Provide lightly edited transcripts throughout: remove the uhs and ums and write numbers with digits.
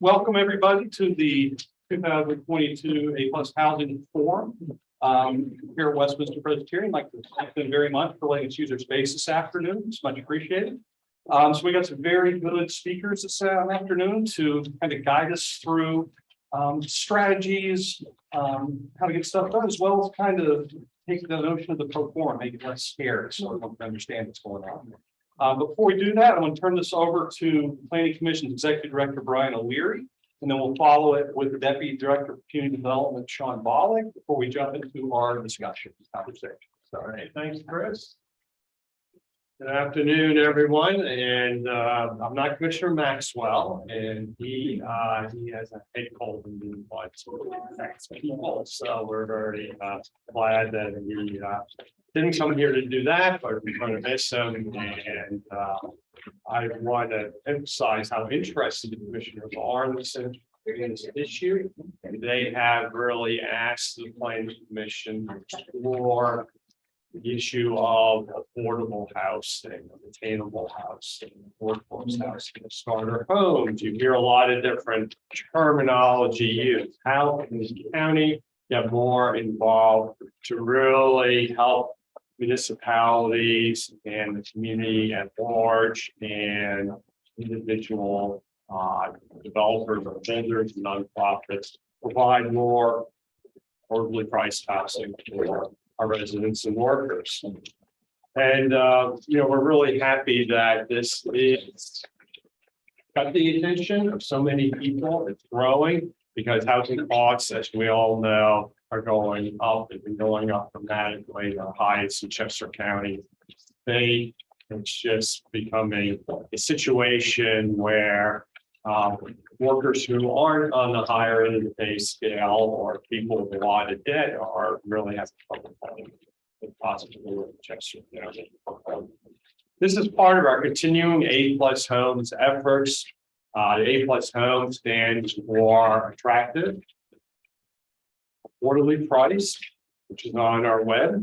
Welcome everybody to the 2022 A+ Housing Forum. Here at Westminster Presbyterian, I'd like to thank them very much for letting us use their space this afternoon. It's much appreciated. So we got some very good speakers this afternoon to kind of guide us through strategies, how to get stuff done, as well as kind of take the notion of the pro forma, make it less scary so everyone can understand what's going on. Before we do that, I'm going to turn this over to Planning Commission's Executive Director, Brian O'Leary, and then we'll follow it with the Deputy Director of Community Development, Sean Bollig, before we jump into our discussion conversation. All right, thanks, Chris. Good afternoon, everyone. And I'm not Commissioner Maxwell, and he has a head cold and didn't like to affect people. So we're very glad that he didn't come here to do that, but we're going to miss him. And I want to emphasize how interested the commissioners are in this issue. They have really asked the Planning Commission for the issue of affordable housing, attainable housing, workforce housing, starter homes. You hear a lot of different terminology used. How can the county get more involved to really help municipalities and the community at large and individual developers or builders and nonprofits provide more affordably priced housing for our residents and workers. And we're really happy that this is got the attention of so many people. It's growing because housing costs, as we all know, are going up. They've been going up dramatically. The highest in Chester County state. It's just becoming a situation where workers who aren't on the higher end of the pay scale or people with a lot of debt are really having trouble finding the possibility of Chester County. This is part of our continuing A+ homes efforts. The A+ home stands for attractive, affordably priced, which is on our web,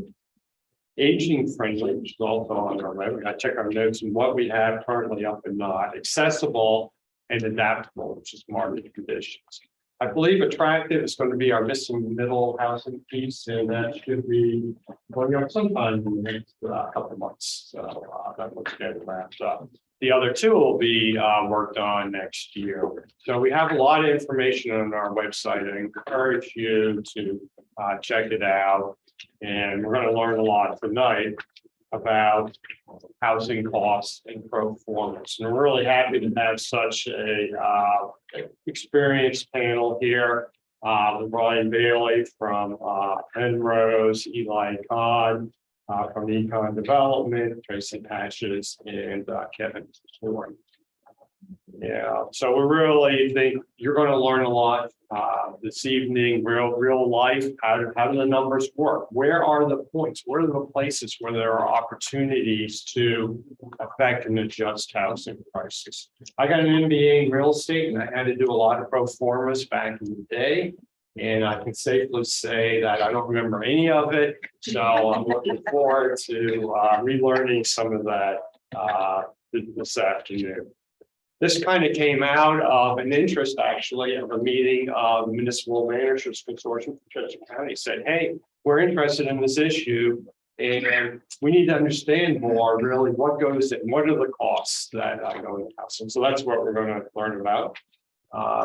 aging friendly, which is also on our web. We got to check our notes and what we have currently up and not, accessible and adaptable, which is market conditions. I believe attractive is going to be our missing middle housing piece, and that should be going up sometime in the next couple of months. So that looks good wrapped up. The other two will be worked on next year. So we have a lot of information on our website. I encourage you to check it out. And we're going to learn a lot tonight about housing costs and pro formas. And we're really happy to have such a experienced panel here. Brian Bailey from Pennrose, Kahn from the Ekahn Development, Tracy and Kevin Gore. Yeah, so we really think you're going to learn a lot this evening. Real life. How do the numbers work? Where are the points? What are the places where there are opportunities to affect and adjust housing prices? I got an MBA in real estate, and I had to do a lot of pro formas back in the day. And I can safely say that I don't remember any of it. So I'm looking forward to relearning some of that this afternoon. This kind of came out of an interest, actually, of a meeting of the Municipal Managers Consortium for Chester County. Said, hey, we're interested in this issue, and we need to understand more, really, what goes in, what are the costs that go into housing. So that's what we're going to learn about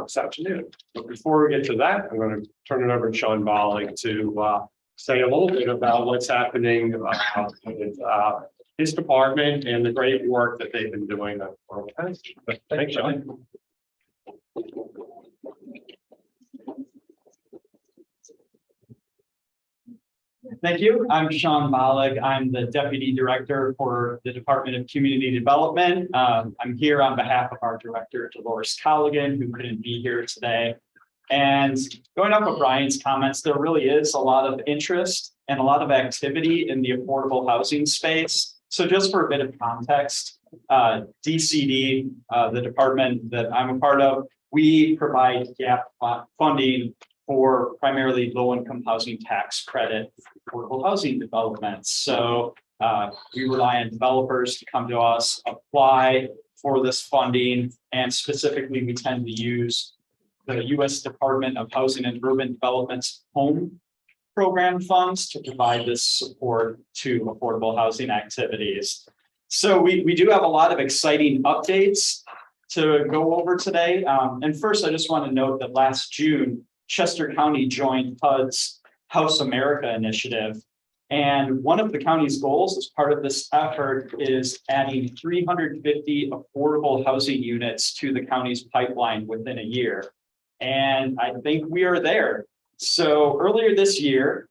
this afternoon. But before we get to that, I'm going to turn it over to Sean Bollig to say a little bit about what's happening with his department and the great work that they've been doing. Thanks, Sean. Thank you. I'm Sean Bollig. I'm the Deputy Director for the Department of Community Development. I'm here on behalf of our Director, Dolores Colligan, who couldn't be here today. And going off of Brian's comments, there really is a lot of interest and a lot of activity in the affordable housing space. So just for a bit of context, DCD, the department that I'm a part of, we provide gap funding for primarily low-income housing tax credit for affordable housing developments. So we rely on developers to come to us, apply for this funding, and specifically we tend to use the U.S. Department of Housing and Urban Development's home program funds to provide this support to affordable housing activities. So we do have a lot of exciting updates to go over today. And first, I just want to note that last June, Chester County joined HUD's House America initiative. And one of the county's goals as part of this effort is adding 350 affordable housing units to the county's pipeline within a year. And I think we are there. So earlier this year,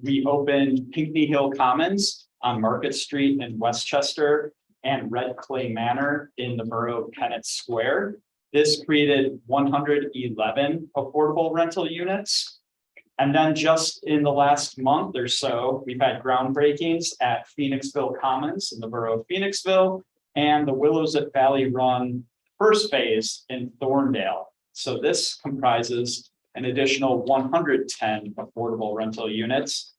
we opened Pinckney Hill Commons on Market Street in Westchester and Red Clay Manor in the borough of Kennett Square. This created 111 affordable rental units. And then just in the last month or so, we've had groundbreakings at Phoenixville Commons in the borough of Phoenixville and the Willows at Valley Run first phase in Thorndale. So this comprises an additional 110 affordable rental units.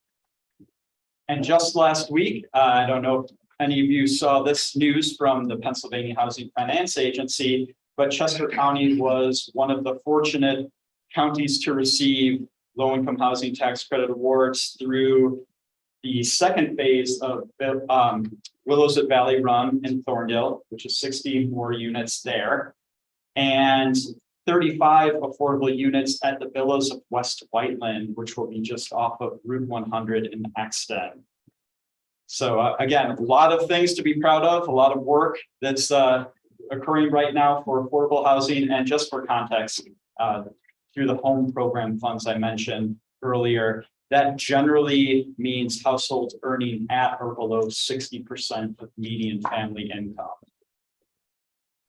And just last week, I don't know if any of you saw this news from the Pennsylvania Housing Finance Agency, but Chester County was one of the fortunate counties to receive low-income housing tax credit awards through the second phase of Willows at Valley Run in Thorndale, which is 60 more units there, and 35 affordable units at the Villas of West Whiteland, which will be just off of Route 100 in Exton. So again, a lot of things to be proud of, a lot of work that's occurring right now for affordable housing. And just for context, through the home program funds I mentioned earlier, that generally means households earning at or below 60% of median family income.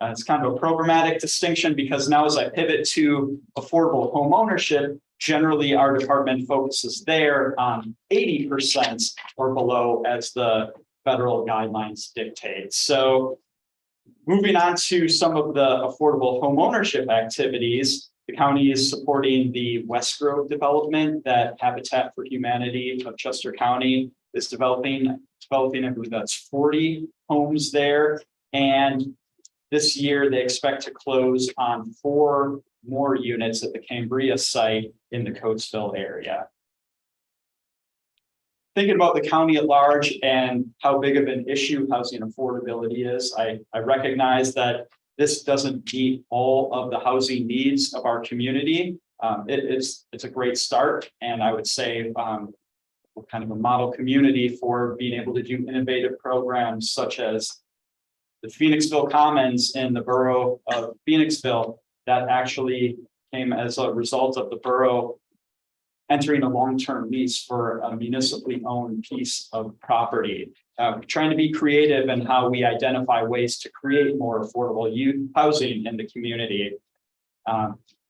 It's kind of a programmatic distinction because now as I pivot to affordable home ownership, generally our department focuses there on 80% or below as the federal guidelines dictate. So moving on to some of the affordable home ownership activities, the county is supporting the West Grove development that Habitat for Humanity of Chester County is developing, I believe that's 40 homes there. And this year, they expect to close on 4 more units at the Cambria site in the Coatesville area. Thinking about the county at large and how big of an issue housing affordability is, I recognize that this doesn't meet all of the housing needs of our community. It's a great start, and I would say we're kind of a model community for being able to do innovative programs such as the Phoenixville Commons in the borough of Phoenixville that actually came as a result of the borough entering a long-term lease for a municipally owned piece of property. Trying to be creative in how we identify ways to create more affordable youth housing in the community.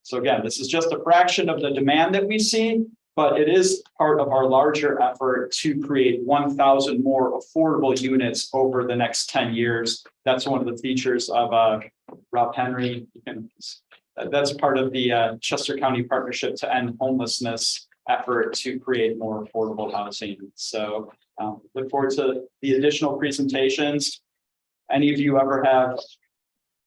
So again, this is just a fraction of the demand that we see, but it is part of our larger effort to create 1,000 more affordable units over the next 10 years. That's one of the features of Rob Henry. That's part of the Chester County Partnership to End Homelessness effort to create more affordable housing. So look forward to the additional presentations. Any of you ever have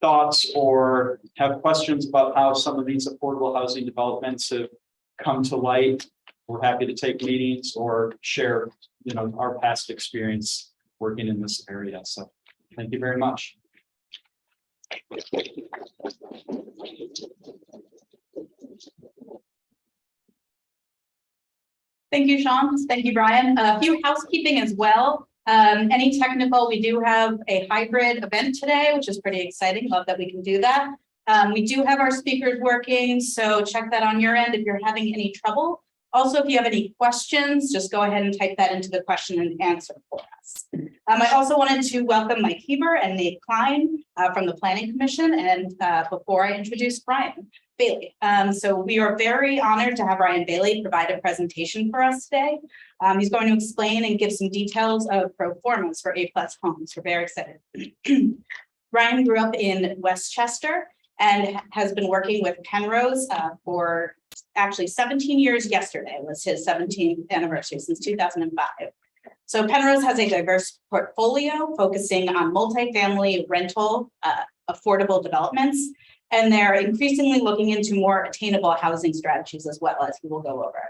thoughts or have questions about how some of these affordable housing developments have come to light? We're happy to take meetings or share, our past experience working in this area. So thank you very much. Thank you, Sean. Thank you, Brian. A few housekeeping as well. Any technical, we do have a hybrid event today, which is pretty exciting. Love that we can do that. We do have our speakers working, so check that on your end if you're having any trouble. Also, if you have any questions, just go ahead and type that into the question and answer for us. I also wanted to welcome Mike Heber and Nate Klein from the Planning Commission, and before I introduce Brian Bailey. So we are very honored to have Brian Bailey provide a presentation for us today. He's going to explain and give some details of proformas for A+ homes. We're very excited. Brian grew up in Westchester and has been working with Pennrose for actually 17 years. Yesterday was his 17th anniversary since 2005. So Pennrose has a diverse portfolio focusing on multifamily rental affordable developments. And they're increasingly looking into more attainable housing strategies as well, as we will go over.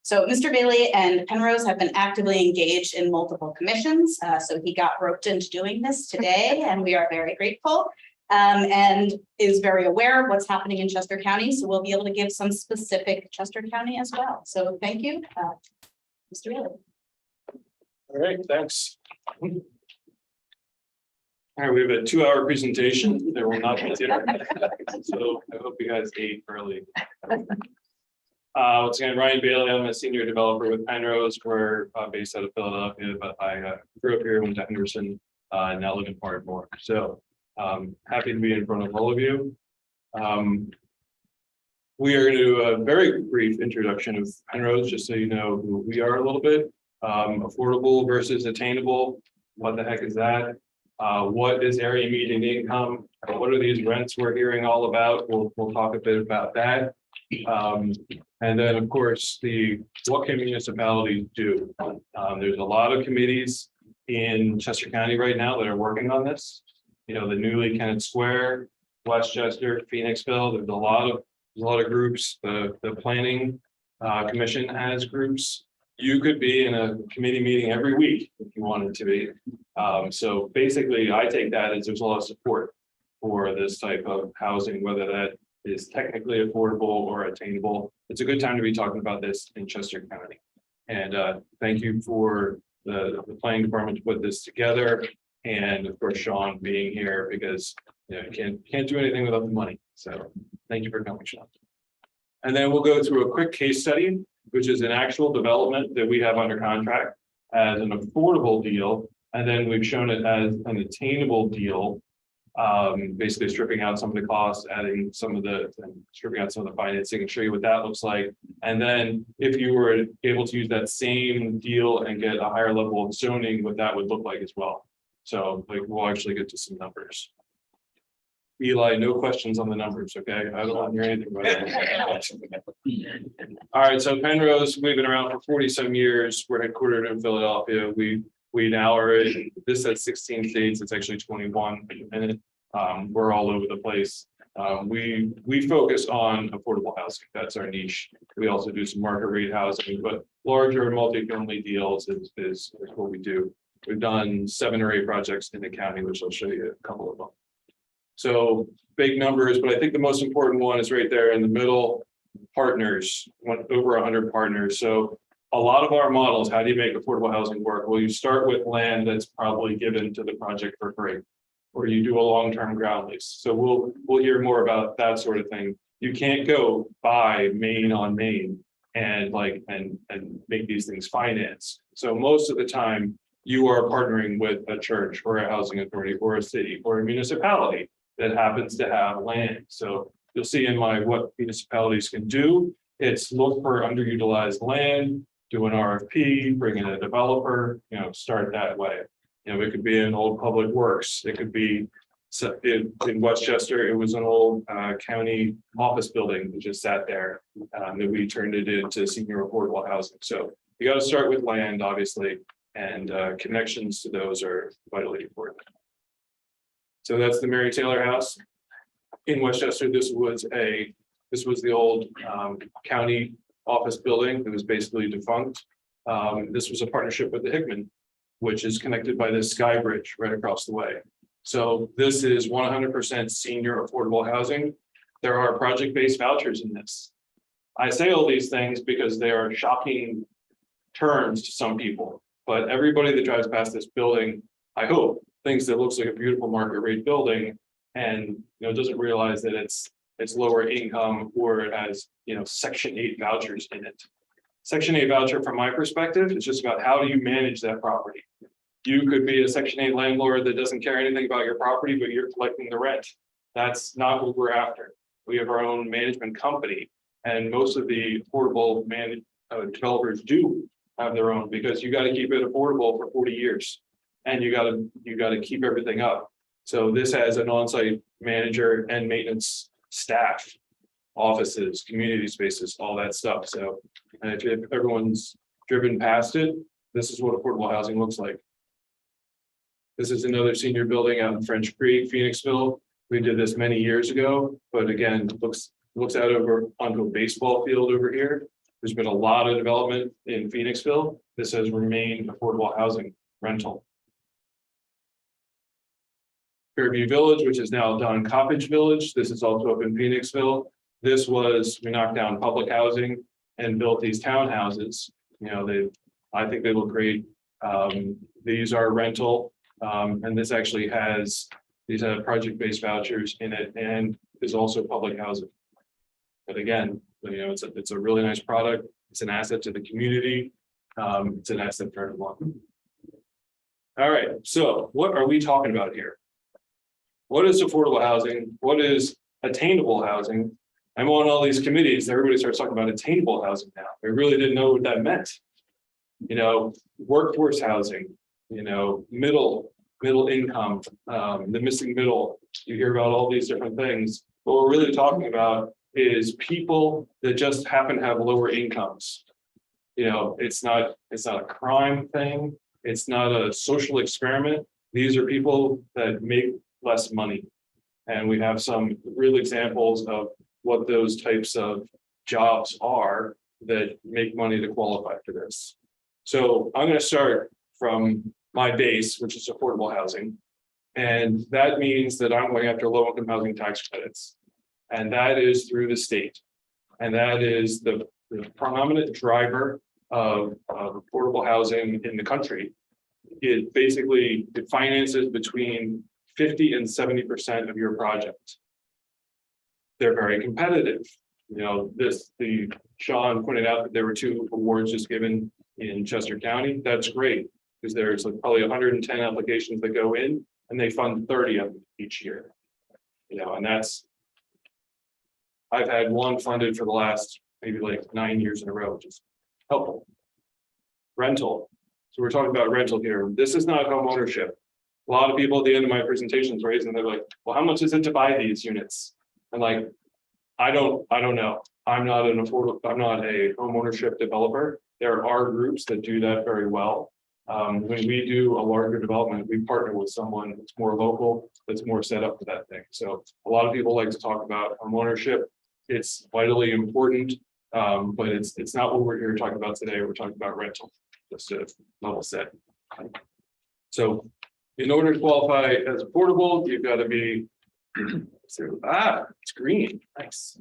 So Mr. Bailey and Pennrose have been actively engaged in multiple commissions. So he got roped into doing this today, and we are very grateful. And is very aware of what's happening in Chester County. So we'll be able to give some specific Chester County as well. So thank you, Mr. Bailey. All right, thanks. All right, we have a 2-hour presentation. There will not be dinner. So I hope you guys ate early. Once again, Ryan Bailey, I'm a senior developer with Pennrose. We're based out of Philadelphia, but I grew up here, went to Henderson, and now live in Borough. So happy to be in front of all of you. We are going to do a very brief introduction of Pennrose, just so you know who we are a little bit. Affordable versus attainable. What the heck is that? What is area median income? What are these rents we're hearing all about? We'll talk a bit about that. And then, of course, what can municipalities do? There's a lot of committees in Chester County right now that are working on this. You know, the newly Kennett Square, Westchester, Phoenixville. There's a lot of groups. The planning commission has groups. You could be in a committee meeting every week if you wanted to be. So basically, I take that as there's a lot of support for this type of housing, whether that is technically affordable or attainable. It's a good time to be talking about this in Chester County. And thank you for the planning department to put this together. And of course, Sean being here, because you know, you can't do anything without the money. So thank you for coming, Sean. And then we'll go through a quick case study, which is an actual development that we have under contract as an affordable deal. And then we've shown it as an attainable deal, basically stripping out some of the costs, adding stripping out some of the financing, and show you what that looks like. And then if you were able to use that same deal and get a higher level of zoning, what that would look like as well. So like, we'll actually get to some numbers. Eli, no questions on the numbers, okay? I don't want to hear anything about it. All right, so Pennrose, we've been around for 40-some years. We're headquartered in Philadelphia. We now are in, this says 16 states, it's actually 21, and we're all over the place. We focus on affordable housing. That's our niche. We also do some market rate housing, but larger multifamily deals is what we do. We've done 7 or 8 projects in the county, which I'll show you a couple of them. So big numbers, but I think the most important one is right there in the middle. Partners, over 100 partners. So a lot of our models, how do you make affordable housing work? Well, you start with land that's probably given to the project for free, or you do a long-term ground lease. So we'll hear more about that sort of thing. You can't go buy main on main and make these things finance. So most of the time you are partnering with a church or a housing authority or a city or a municipality that happens to have land. So you'll see in my what municipalities can do, it's look for underutilized land, do an RFP, bring in a developer, start that way. It could be an old public works. It could be in Westchester, it was an old county office building that just sat there that we turned it into senior affordable housing. So you got to start with land, obviously, and connections to those are vitally important. So that's the Mary Taylor House in Westchester. This was the old county office building. It was basically defunct. This was a partnership with the Hickman, which is connected by this sky bridge right across the way. So this is 100% senior affordable housing. There are project-based vouchers in this. I say all these things because they are shocking terms to some people, but everybody that drives past this building, I hope, thinks that it looks like a beautiful market rate building and doesn't realize that it's lower income or it has Section 8 vouchers in it. Section 8 voucher, from my perspective, is just about how do you manage that property. You could be a Section 8 landlord that doesn't care anything about your property, but you're collecting the rent. That's not what we're after. We have our own management company, and most of the affordable developers do have their own, because you got to keep it affordable for 40 years, and you got to keep everything up. So this has an on-site manager and maintenance staff, offices, community spaces, all that stuff. So if everyone's driven past it, this is what affordable housing looks like. This is another senior building out in French Creek, Phoenixville. We did this many years ago, but again, looks out over onto a baseball field over here. There's been a lot of development in Phoenixville. This has remained affordable housing rental. Fairview Village, which is now Don Coppage Village. This is also up in Phoenixville. We knocked down public housing and built these townhouses. I think they look great. These are rental, and this actually these have project-based vouchers in it and is also public housing. But again, it's a really nice product. It's an asset to the community. It's an asset for everyone. All right, so what are we talking about here? What is affordable housing? What is attainable housing? I'm on all these committees. Everybody starts talking about attainable housing now. I really didn't know what that meant. Workforce housing, middle income, the missing middle. You hear about all these different things. What we're really talking about is people that just happen to have lower incomes. It's not a crime thing. It's not a social experiment. These are people that make less money. And we have some real examples of what those types of jobs are that make money to qualify for this. So I'm going to start from my base, which is affordable housing. And that means that I'm going after low income housing tax credits. And that is through the state. And that is the prominent driver of affordable housing in the country. It finances between 50 and 70% of your project. They're very competitive. Sean pointed out that there were 2 awards just given in Chester County. That's great because there's probably 110 applications that go in and they fund 30 of them each year. And I've had one funded for the last maybe 9 years in a row, which is helpful. Rental. So we're talking about rental here. This is not home ownership. A lot of people at the end of my presentations raise and they're like, well, how much is it to buy these units? And I don't know. I'm not a home ownership developer. There are groups that do that very well. When we do a larger development, we partner with someone that's more local, that's more set up for that thing. So a lot of people like to talk about home ownership. It's vitally important, but it's not what we're here talking about today. We're talking about rental, just to level set. So in order to qualify as affordable, you've got to be, it's green, nice.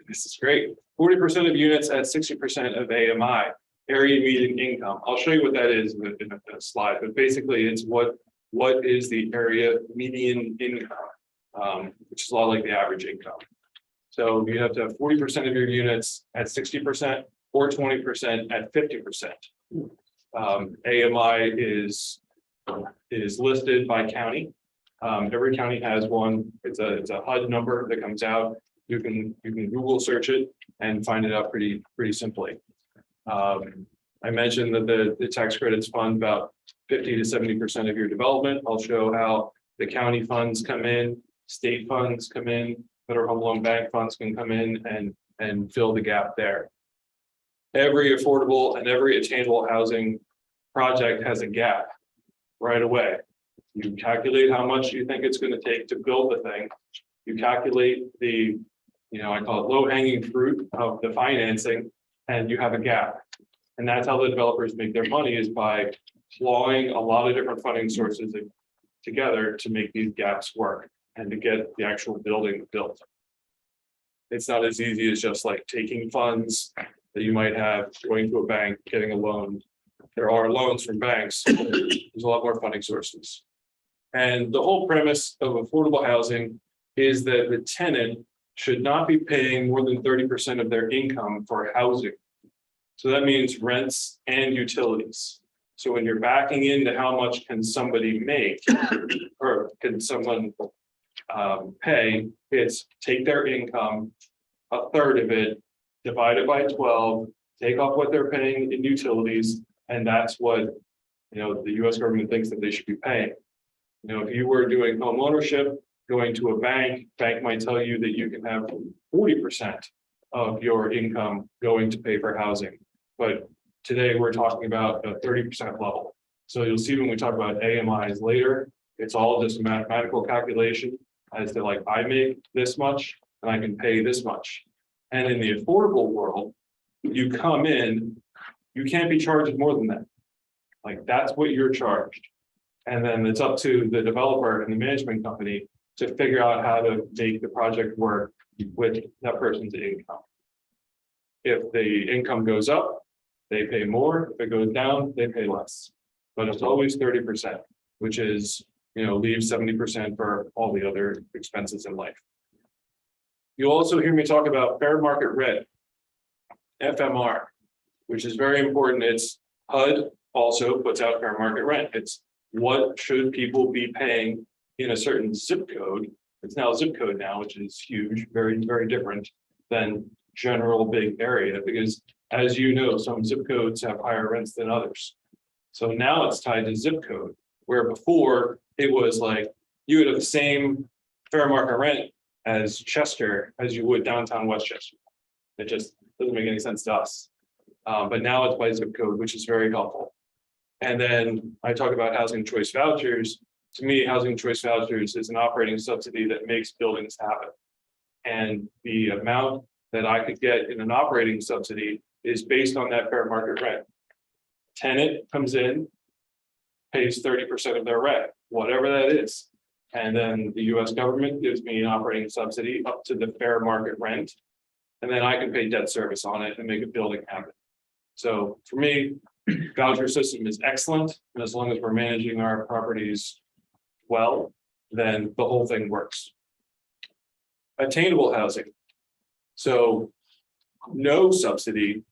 This is great. 40% of units at 60% of AMI, area median income. I'll show you what that is in a slide, but basically it's what is the area median income, which is a lot like the average income. So you have to have 40% of your units at 60% or 20% at 50%. AMI is listed by county. Every county has one. It's a HUD number that comes out. You can Google search it and find it out pretty simply. I mentioned that the tax credits fund about 50 to 70% of your development. I'll show how the county funds come in, state funds come in, Federal Home Loan Bank funds can come in and fill the gap there. Every affordable and every attainable housing project has a gap right away. You calculate how much you think it's going to take to build the thing. You calculate the, I call it low-hanging fruit of the financing, and you have a gap. And that's how the developers make their money, is by clawing a lot of different funding sources together to make these gaps work and to get the actual building built. It's not as easy as just taking funds that you might have, going to a bank, getting a loan. There are loans from banks. There's a lot more funding sources. And the whole premise of affordable housing is that the tenant should not be paying more than 30% of their income for housing. So that means rents and utilities. So when you're backing into how much can somebody make or can someone pay, it's take their income, a third of it, divide it by 12, take off what they're paying in utilities, and that's what the US government thinks that they should be paying. If you were doing home ownership, going to a bank might tell you that you can have 40% of your income going to pay for housing. But today we're talking about a 30% level. So you'll see when we talk about AMIs later, it's all just a mathematical calculation. as to like, I make this much and I can pay this much. And in the affordable world, you come in, you can't be charged more than that. Like, that's what you're charged. And then it's up to the developer and the management company to figure out how to make the project work with that person's income. If the income goes up, they pay more. If it goes down, they pay less. But it's always 30%, which is, leave 70% for all the other expenses in life. You'll also hear me talk about fair market rent, FMR, which is very important. It's HUD also puts out fair market rent. It's what should people be paying in a certain zip code. It's now zip code now, which is huge, very, very different than general big area, because as you know, some zip codes have higher rents than others. So now it's tied to zip code, where before it was like you would have the same fair market rent as Chester as you would downtown Westchester. It just doesn't make any sense to us. But now it's by zip code, which is very helpful. And then I talk about housing choice vouchers. To me, housing choice vouchers is an operating subsidy that makes buildings happen. And the amount that I could get in an operating subsidy is based on that fair market rent. Tenant comes in, pays 30% of their rent, whatever that is. And then the US government gives me an operating subsidy up to the fair market rent. And then I can pay debt service on it and make a building happen. So for me, voucher system is excellent. And as long as we're managing our properties well, then the whole thing works. Attainable housing. So no subsidy,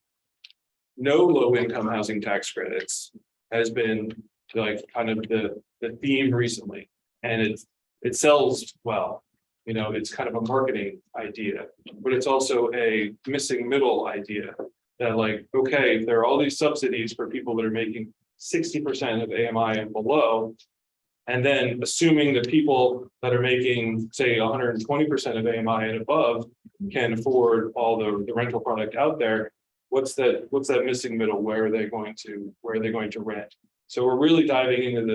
no low income housing tax credits has been like kind of the theme recently. And it sells well. It's kind of a marketing idea, but it's also a missing middle idea that like, okay, there are all these subsidies for people that are making 60% of AMI and below. And then assuming that people that are making, say, 120% of AMI and above can afford all the rental product out there, what's that missing middle? Where are they going to rent? So we're really diving into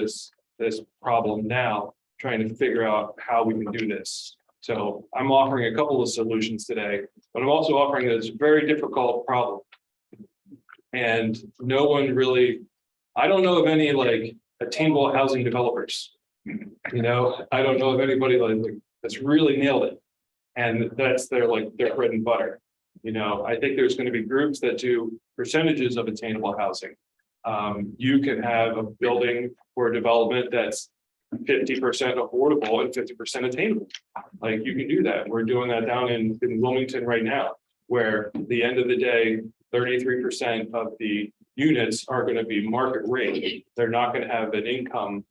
this problem now, trying to figure out how we can do this. So I'm offering a couple of solutions today, but I'm also offering this very difficult problem. And no one really, I don't know of any like attainable housing developers. I don't know of anybody like that's really nailed it. And that's their bread and butter. I think there's going to be groups that do percentages of attainable housing. You can have a building or development that's 50% affordable and 50% attainable. Like you can do that. We're doing that down in Wilmington right now, where at the end of the day, 33% of the units are going to be market rate. They're not going to have an income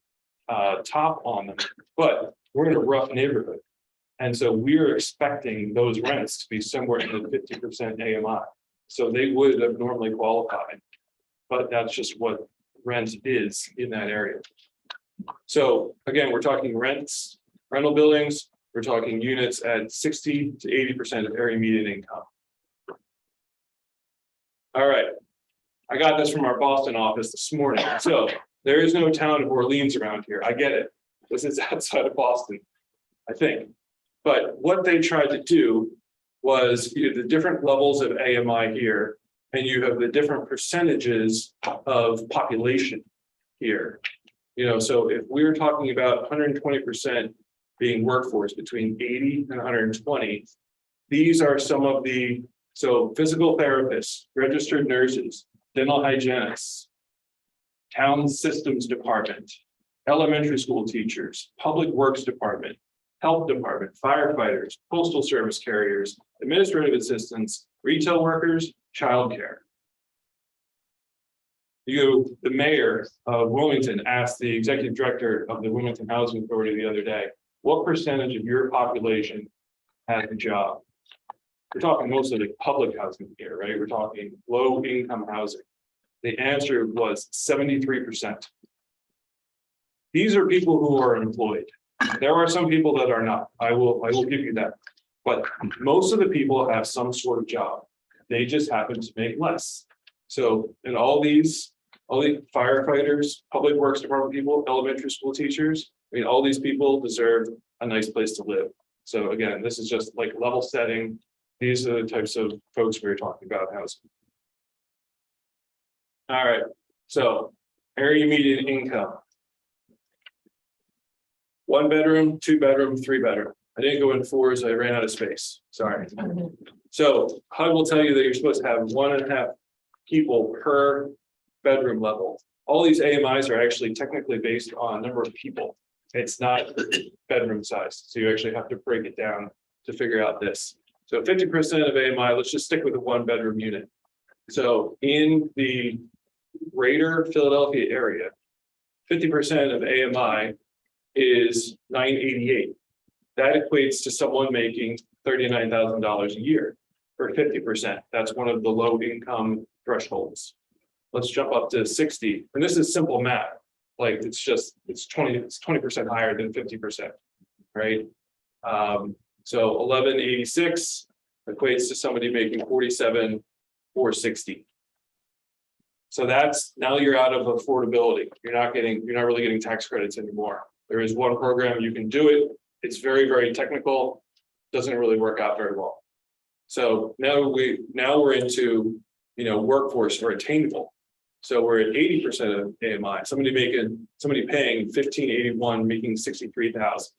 top on them, but we're in a rough neighborhood. And so we're expecting those rents to be somewhere in the 50% AMI. So they would have normally qualified, but that's just what rent is in that area. So again, we're talking rental buildings, we're talking units at 60 to 80% of area median income. All right, I got this from our Boston office this morning. So there is no town of Orleans around here. I get it. This is outside of Boston, I think. But what they tried to do was you have the different levels of AMI here, and you have the different percentages of population here. So if we're talking about 120% being workforce between 80 and 120, these are some of the, so physical therapists, registered nurses, dental hygienists, town systems department, elementary school teachers, public works department, health department, firefighters, postal service carriers, administrative assistants, retail workers, childcare. The mayor of Wilmington asked the executive director of the Wilmington Housing Authority the other day, what percentage of your population has a job? We're talking mostly like public housing here, right? We're talking low income housing. The answer was 73%. These are people who are employed. There are some people that are not. I will give you that. But most of the people have some sort of job. They just happen to make less. So in all the firefighters, public works department people, elementary school teachers, all these people deserve a nice place to live. So again, this is just like level setting. These are the types of folks we were talking about housing. All right, so area median income. 1 bedroom, 2 bedroom, 3 bedroom. I didn't go in 4s, I ran out of space, sorry. So HUD will tell you that you're supposed to have 1.5 people per bedroom level. All these AMIs are actually technically based on number of people. It's not bedroom size, so you actually have to break it down to figure out this. So 50% of AMI, let's just stick with the 1 bedroom unit. So in the greater Philadelphia area, 50% of AMI is $988. That equates to someone making $39,000 a year for 50%. That's one of the low income thresholds. Let's jump up to 60. And this is simple math. Like it's 20% higher than 50%, right? So 1186 equates to somebody making 47,460. So that's, now you're out of affordability. You're not really getting tax credits anymore. There is one program you can do it. It's very, very technical. Doesn't really work out very well. So now we're into, workforce or attainable. So we're at 80% of AMI. Somebody paying 1581, making 63,000.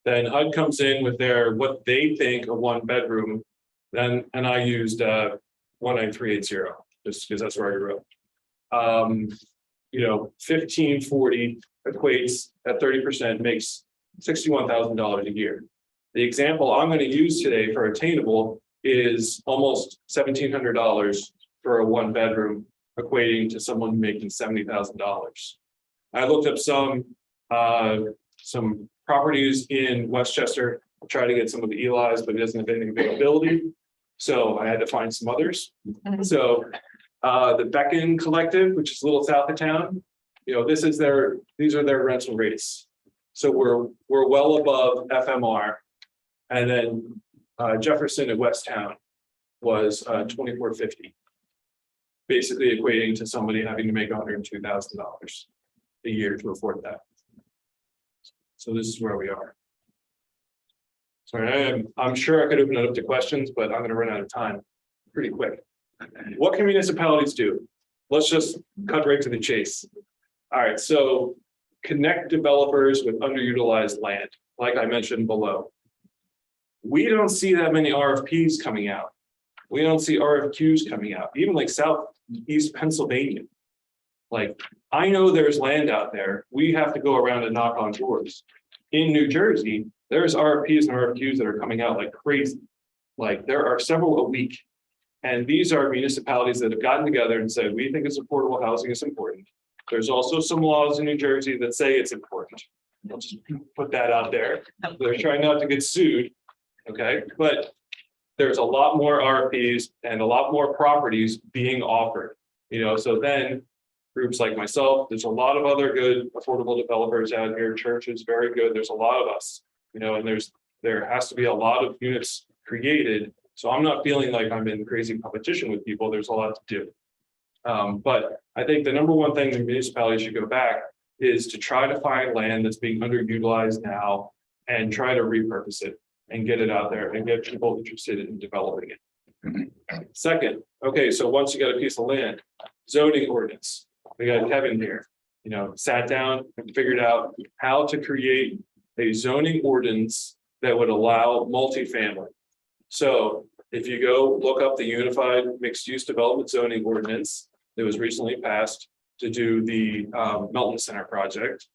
Then HUD comes in with what they think a 1 bedroom. And I used 19380 just because that's where I grew up. 1540 equates at 30%, makes $61,000 a year. The example I'm going to use today for attainable is almost $1,700 for a 1 bedroom, equating to someone making $70,000. I looked up some properties in Westchester. I'll try to get some of the Eli's, but it doesn't have any availability. So I had to find some others. So the Ekahn Collective, which is a little south of town, these are their rental rates. So we're well above FMR. And then Jefferson at West Town was $2,450, basically equating to somebody having to make $102,000 a year to afford that. So this is where we are. Sorry, I'm sure I could open it up to questions, but I'm going to run out of time pretty quick. What can municipalities do? Let's just cut right to the chase. All right, so connect developers with underutilized land, like I mentioned below. We don't see that many RFPs coming out. We don't see RFQs coming out, even like Southeast Pennsylvania. Like, I know there's land out there. We have to go around and knock on doors. In New Jersey, there's RFPs and RFQs that are coming out like crazy. Like, there are several a week. And these are municipalities that have gotten together and said, we think it's affordable housing is important. There's also some laws in New Jersey that say it's important. I'll just put that out there. They're trying not to get sued. Okay, but there's a lot more RFPs and a lot more properties being offered, so then groups like myself, there's a lot of other good affordable developers out here. Church is very good. There's a lot of us, and there has to be a lot of units created. So I'm not feeling like I'm in crazy competition with people. There's a lot to do. But I think the number one thing the municipality should go back is to try to find land that's being underutilized now and try to repurpose it and get it out there and get people interested in developing it. Second, okay, so once you got a piece of land, zoning ordinance. We got Kevin here, sat down and figured out how to create a zoning ordinance that would allow multifamily. So if you go look up the Unified Mixed Use Development Zoning Ordinance that was recently passed to do the Melton Center project,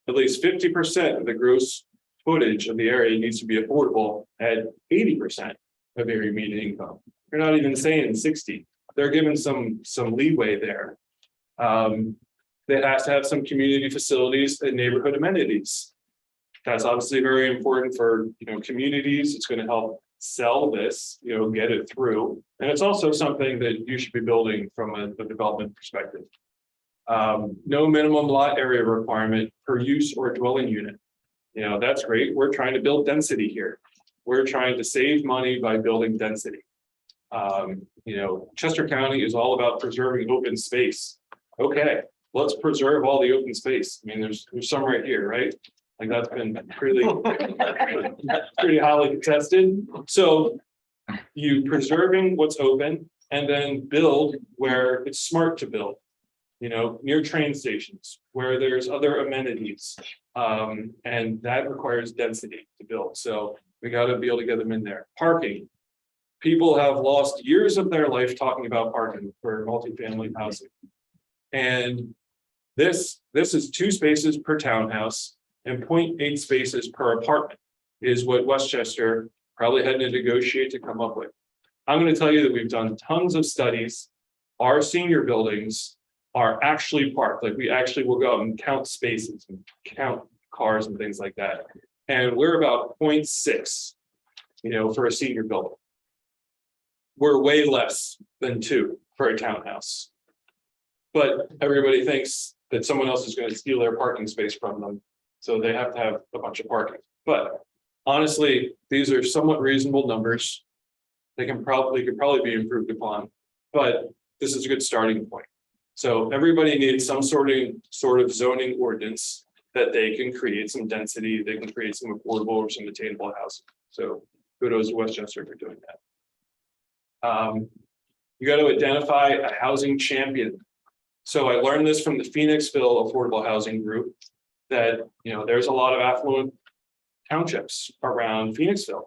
at least 50% of the gross footage of the area needs to be affordable at 80% of area median income. You're not even saying 60. They're given some leeway there. That has to have some community facilities and neighborhood amenities. That's obviously very important for communities. It's going to help sell this, get it through. And it's also something that you should be building from a development perspective. No minimum lot area requirement per use or dwelling unit. That's great. We're trying to build density here. We're trying to save money by building density. Chester County is all about preserving open space. Okay, let's preserve all the open space. I mean, there's some right here, right? Like that's been pretty, pretty highly contested. So you preserving what's open and then build where it's smart to build. You know, near train stations where there's other amenities. And that requires density to build. So we got to be able to get them in there. Parking. People have lost years of their life talking about parking for multifamily housing. And this is 2 spaces per townhouse and 0.8 spaces per apartment is what Westchester probably had to negotiate to come up with. I'm going to tell you that we've done tons of studies. Our senior buildings are actually parked. Like we actually will go out and count spaces and count cars and things like that. And we're about 0.6, you know, for a senior building. We're way less than 2 for a townhouse. But everybody thinks that someone else is going to steal their parking space from them. So they have to have a bunch of parking. But honestly, these are somewhat reasonable numbers. They could probably be improved upon, but this is a good starting point. So everybody needs some sort of zoning ordinance that they can create some density, they can create some affordable or some attainable housing. So kudos to Westchester for doing that. You got to identify a housing champion. So I learned this from the Phoenixville Affordable Housing Group that, you know, there's a lot of affluent townships around Phoenixville.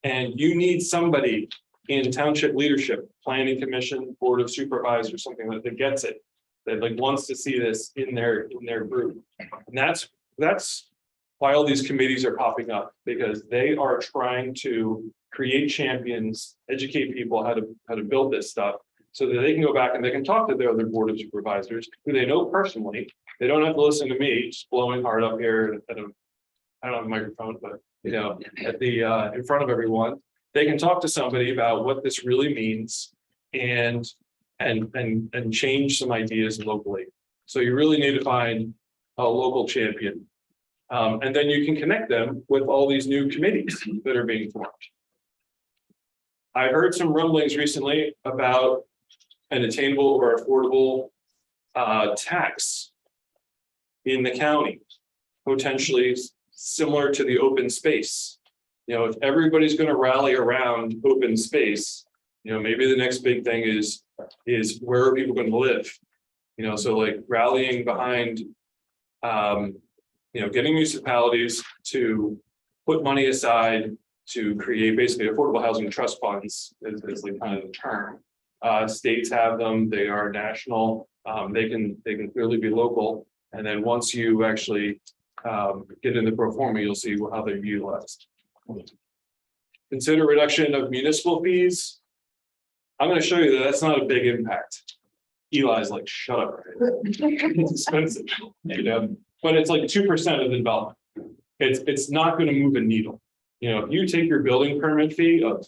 And you need somebody in township leadership, planning commission, board of supervisors, something that gets it, that like wants to see this in their group. And that's why all these committees are popping up, because they are trying to create champions, educate people how to build this stuff so that they can go back and they can talk to their other board of supervisors who they know personally. They don't have to listen to me just blowing hard up here at a, I don't have a microphone, but you know, at the in front of everyone. They can talk to somebody about what this really means and change some ideas locally. So you really need to find a local champion. And then you can connect them with all these new committees that are being formed. I heard some rumblings recently about an attainable or affordable tax in the county, potentially similar to the open space. You know, if everybody's going to rally around open space, you know, maybe the next big thing is where are people going to live? You know, so like rallying behind, you know, getting municipalities to put money aside to create basically affordable housing trust funds is like kind of the term. States have them; they are national. They can clearly be local, and then once you actually get in the pro forma, you'll see how they're utilized. Consider reduction of municipal fees. I'm going to show you that that's not a big impact. Eli's like, shut up. It's expensive, you know, but it's like 2% of the development. It's not going to move a needle. You know, if you take your building permit fee of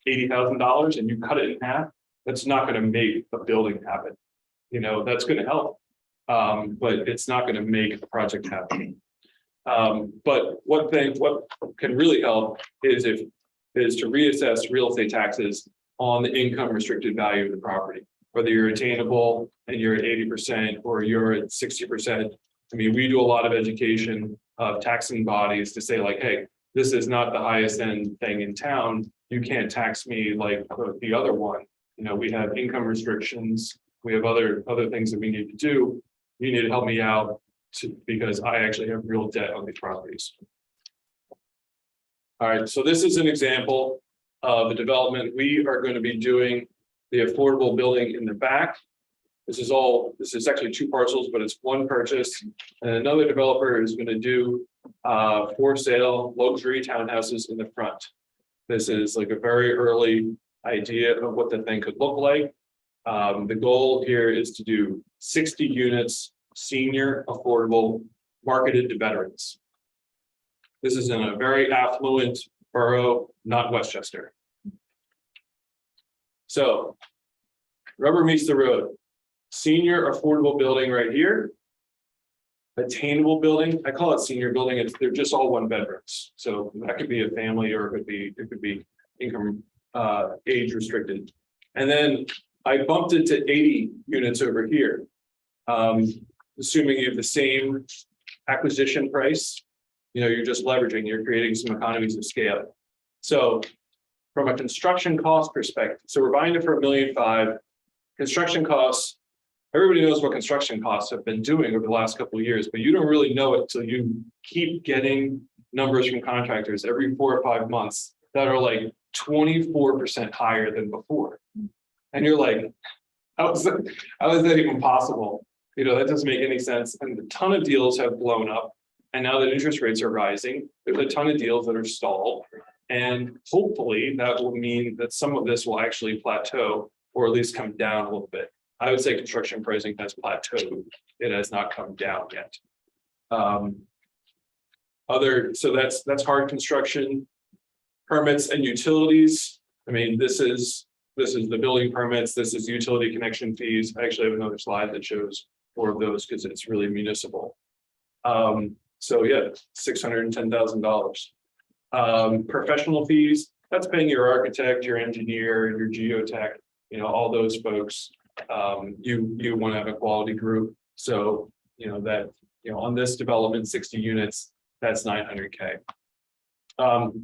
$80,000 and you cut it in half, that's not going to make a building happen. You know, that's going to help, but it's not going to make a project happen. But what can really help is to reassess real estate taxes on the income restricted value of the property, whether you're attainable and you're at 80% or you're at 60%. I mean, we do a lot of education of taxing bodies to say like, hey, this is not the highest end thing in town. You can't tax me like the other one. You know, we have income restrictions. We have other things that we need to do. You need to help me out because I actually have real debt on these properties. All right, so this is an example of the development. We are going to be doing the affordable building in the back. This is actually 2 parcels, but it's one purchase. And another developer is going to do for sale luxury townhouses in the front. This is like a very early idea of what the thing could look like. The goal here is to do 60 units, senior, affordable, marketed to veterans. This is in a very affluent borough, not Westchester. So, rubber meets the road. Senior affordable building right here. Attainable building, I call it senior building. They're just all 1 bedrooms. So that could be a family or it could be income age restricted. And then I bumped it to 80 units over here. Assuming you have the same acquisition price you're just leveraging, you're creating some economies of scale. So from a construction cost perspective, so we're buying it for $1.5 million. Construction costs, everybody knows what construction costs have been doing over the last couple of years, but you don't really know it till you keep getting numbers from contractors every 4 or 5 months that are like 24% higher than before. And you're like, how is that even possible? That doesn't make any sense. And a ton of deals have blown up. And now that interest rates are rising, there's a ton of deals that are stalled. And hopefully that will mean that some of this will actually plateau or at least come down a little bit. I would say construction pricing has plateaued. It has not come down yet. So that's hard construction. Permits and utilities. I mean, this is the building permits. This is utility connection fees. I actually have another slide that shows 4 of those because it's really municipal. So yeah, $610,000. Professional fees, that's paying your architect, your engineer, your geotech, all those folks. You want to have a quality group. So, on this development, 60 units, that's $900K.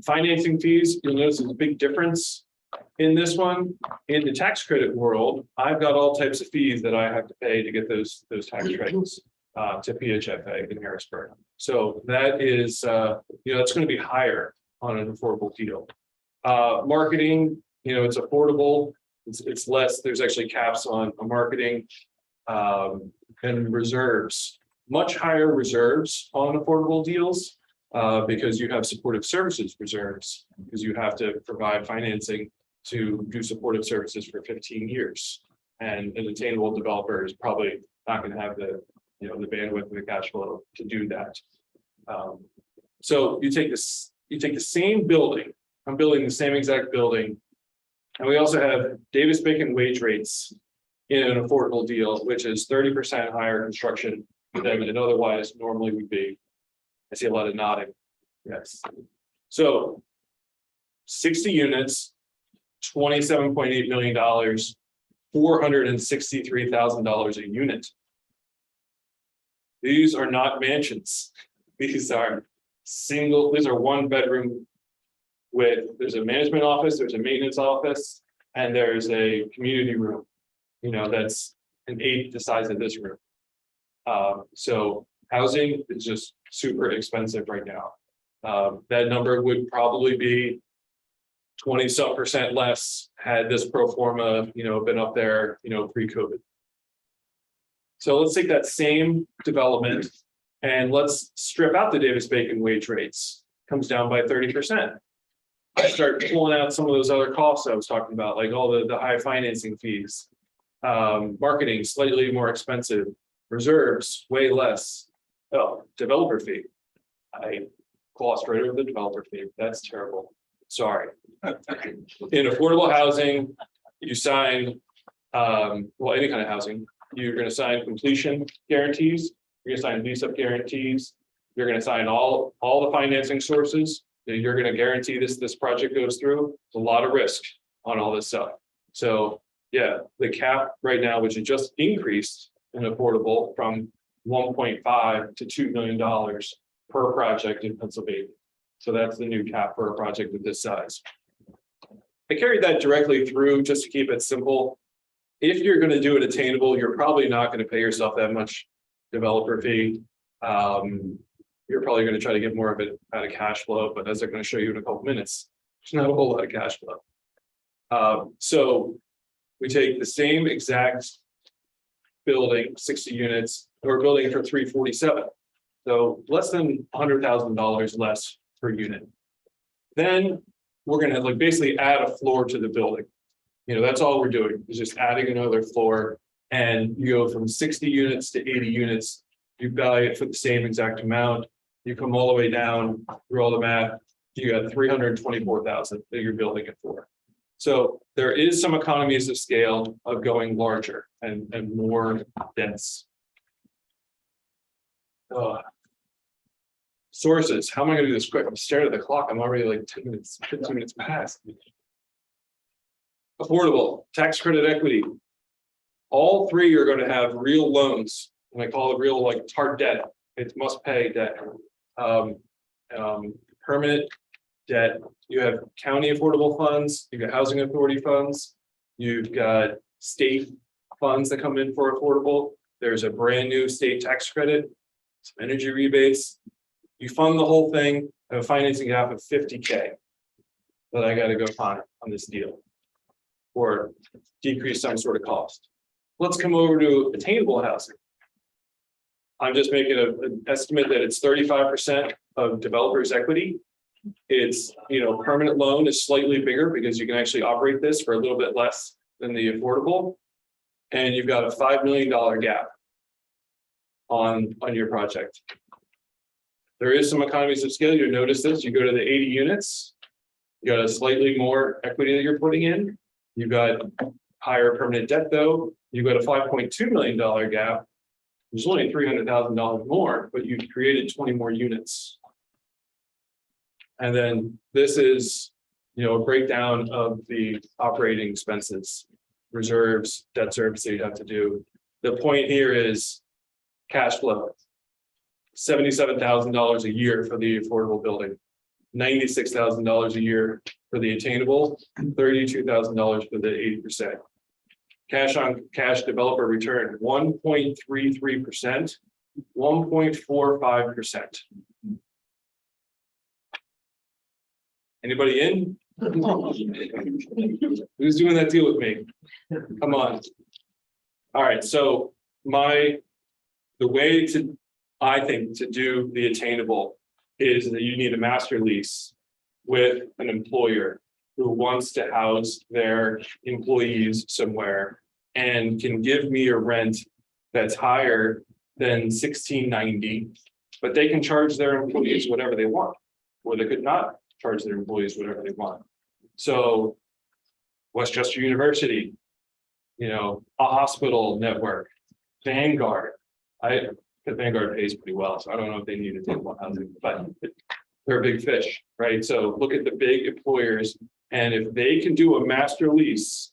Financing fees, you'll notice there's a big difference in this one. In the tax credit world, I've got all types of fees that I have to pay to get those tax credits to PHFA in Harrisburg. So that is, that's going to be higher on an affordable deal. Marketing, it's affordable. It's less. There's actually caps on marketing and reserves. Much higher reserves on affordable deals because you have supportive services reserves because you have to provide financing to do supportive services for 15 years. And an attainable developer is probably not going to have the the bandwidth and the cash flow to do that. So you take the same building. I'm building the same exact building. And we also have Davis-Bacon wage rates in an affordable deal, which is 30% higher construction than it otherwise normally would be. I see a lot of nodding. Yes. So 60 units, $27.8 million, $463,000 a unit. These are not mansions. These are these are 1-bedroom there's a management office, there's a maintenance office, and there's a community room, that's an 1/8 the size of this room. So housing is just super expensive right now. That number would probably be 20-some% less had this pro forma, been up there, pre-COVID. So let's take that same development and let's strip out the Davis-Bacon wage rates. Comes down by 30%. I start pulling out some of those other costs I was talking about, like all the high financing fees, marketing slightly more expensive, reserves way less. Oh, developer fee. I glossed right over the developer fee. That's terrible. Sorry. In affordable housing, you sign, any kind of housing, you're going to sign completion guarantees. You're going to sign lease-up guarantees. You're going to sign all the financing sources. You're going to guarantee this project goes through. It's a lot of risk on all this stuff. So yeah, the cap right now, which has just increased in affordable from 1.5 to $2 million per project in Pennsylvania. So that's the new cap for a project of this size. I carried that directly through just to keep it simple. If you're going to do it attainable, you're probably not going to pay yourself that much developer fee. You're probably going to try to get more of it out of cash flow, but as I'm going to show you in a couple minutes, there's not a whole lot of cash flow. So we take the same exact building, 60 units, we're building it for $347. So less than $100,000 less per unit. Then we're going to basically add a floor to the building. That's all we're doing is just adding another floor, and you go from 60 units to 80 units. You value it for the same exact amount. You come all the way down through all the math. You got $324,000 that you're building it for. So there is some economies of scale of going larger and more dense. Sources. How am I going to do this quick? I'm staring at the clock. I'm already like 10 minutes, 15 minutes past. Affordable, tax credit equity. All three are going to have real loans. And I call it real, hard debt. It's must pay debt. permanent debt. You have county affordable funds, you've got housing authority funds, you've got state funds that come in for affordable. There's a brand new state tax credit, some energy rebates. You fund the whole thing, have a financing gap of 50K that I gotta go find on this deal. Or decrease some sort of cost. Let's come over to attainable housing. I'm just making an estimate that it's 35% of developers' equity. It's, permanent loan is slightly bigger because you can actually operate this for a little bit less than the affordable. And you've got a $5 million gap on your project. There is some economies of scale. You'll notice this. You go to the 80 units, you got a slightly more equity that you're putting in. You've got higher permanent debt, though. You've got a $5.2 million gap. There's only $300,000 more, but you've created 20 more units. And then this is, a breakdown of the operating expenses, reserves, debt service that you have to do. The point here is cash flow. $77,000 a year for the affordable building, $96,000 a year for the attainable, $32,000 for the 80%. Cash on cash developer return, 1.33%, 1.45%. Anybody in? Who's doing that deal with me? Come on. All right, so the way to, I think, to do the attainable is that you need a master lease with an employer who wants to house their employees somewhere and can give me a rent that's higher than $16.90, but they can charge their employees whatever they want, or they could not charge their employees whatever they want. So Westchester University, a hospital network, Vanguard. The Vanguard pays pretty well, so I don't know if they need attainable housing, but they're a big fish, right? So look at the big employers, and if they can do a master lease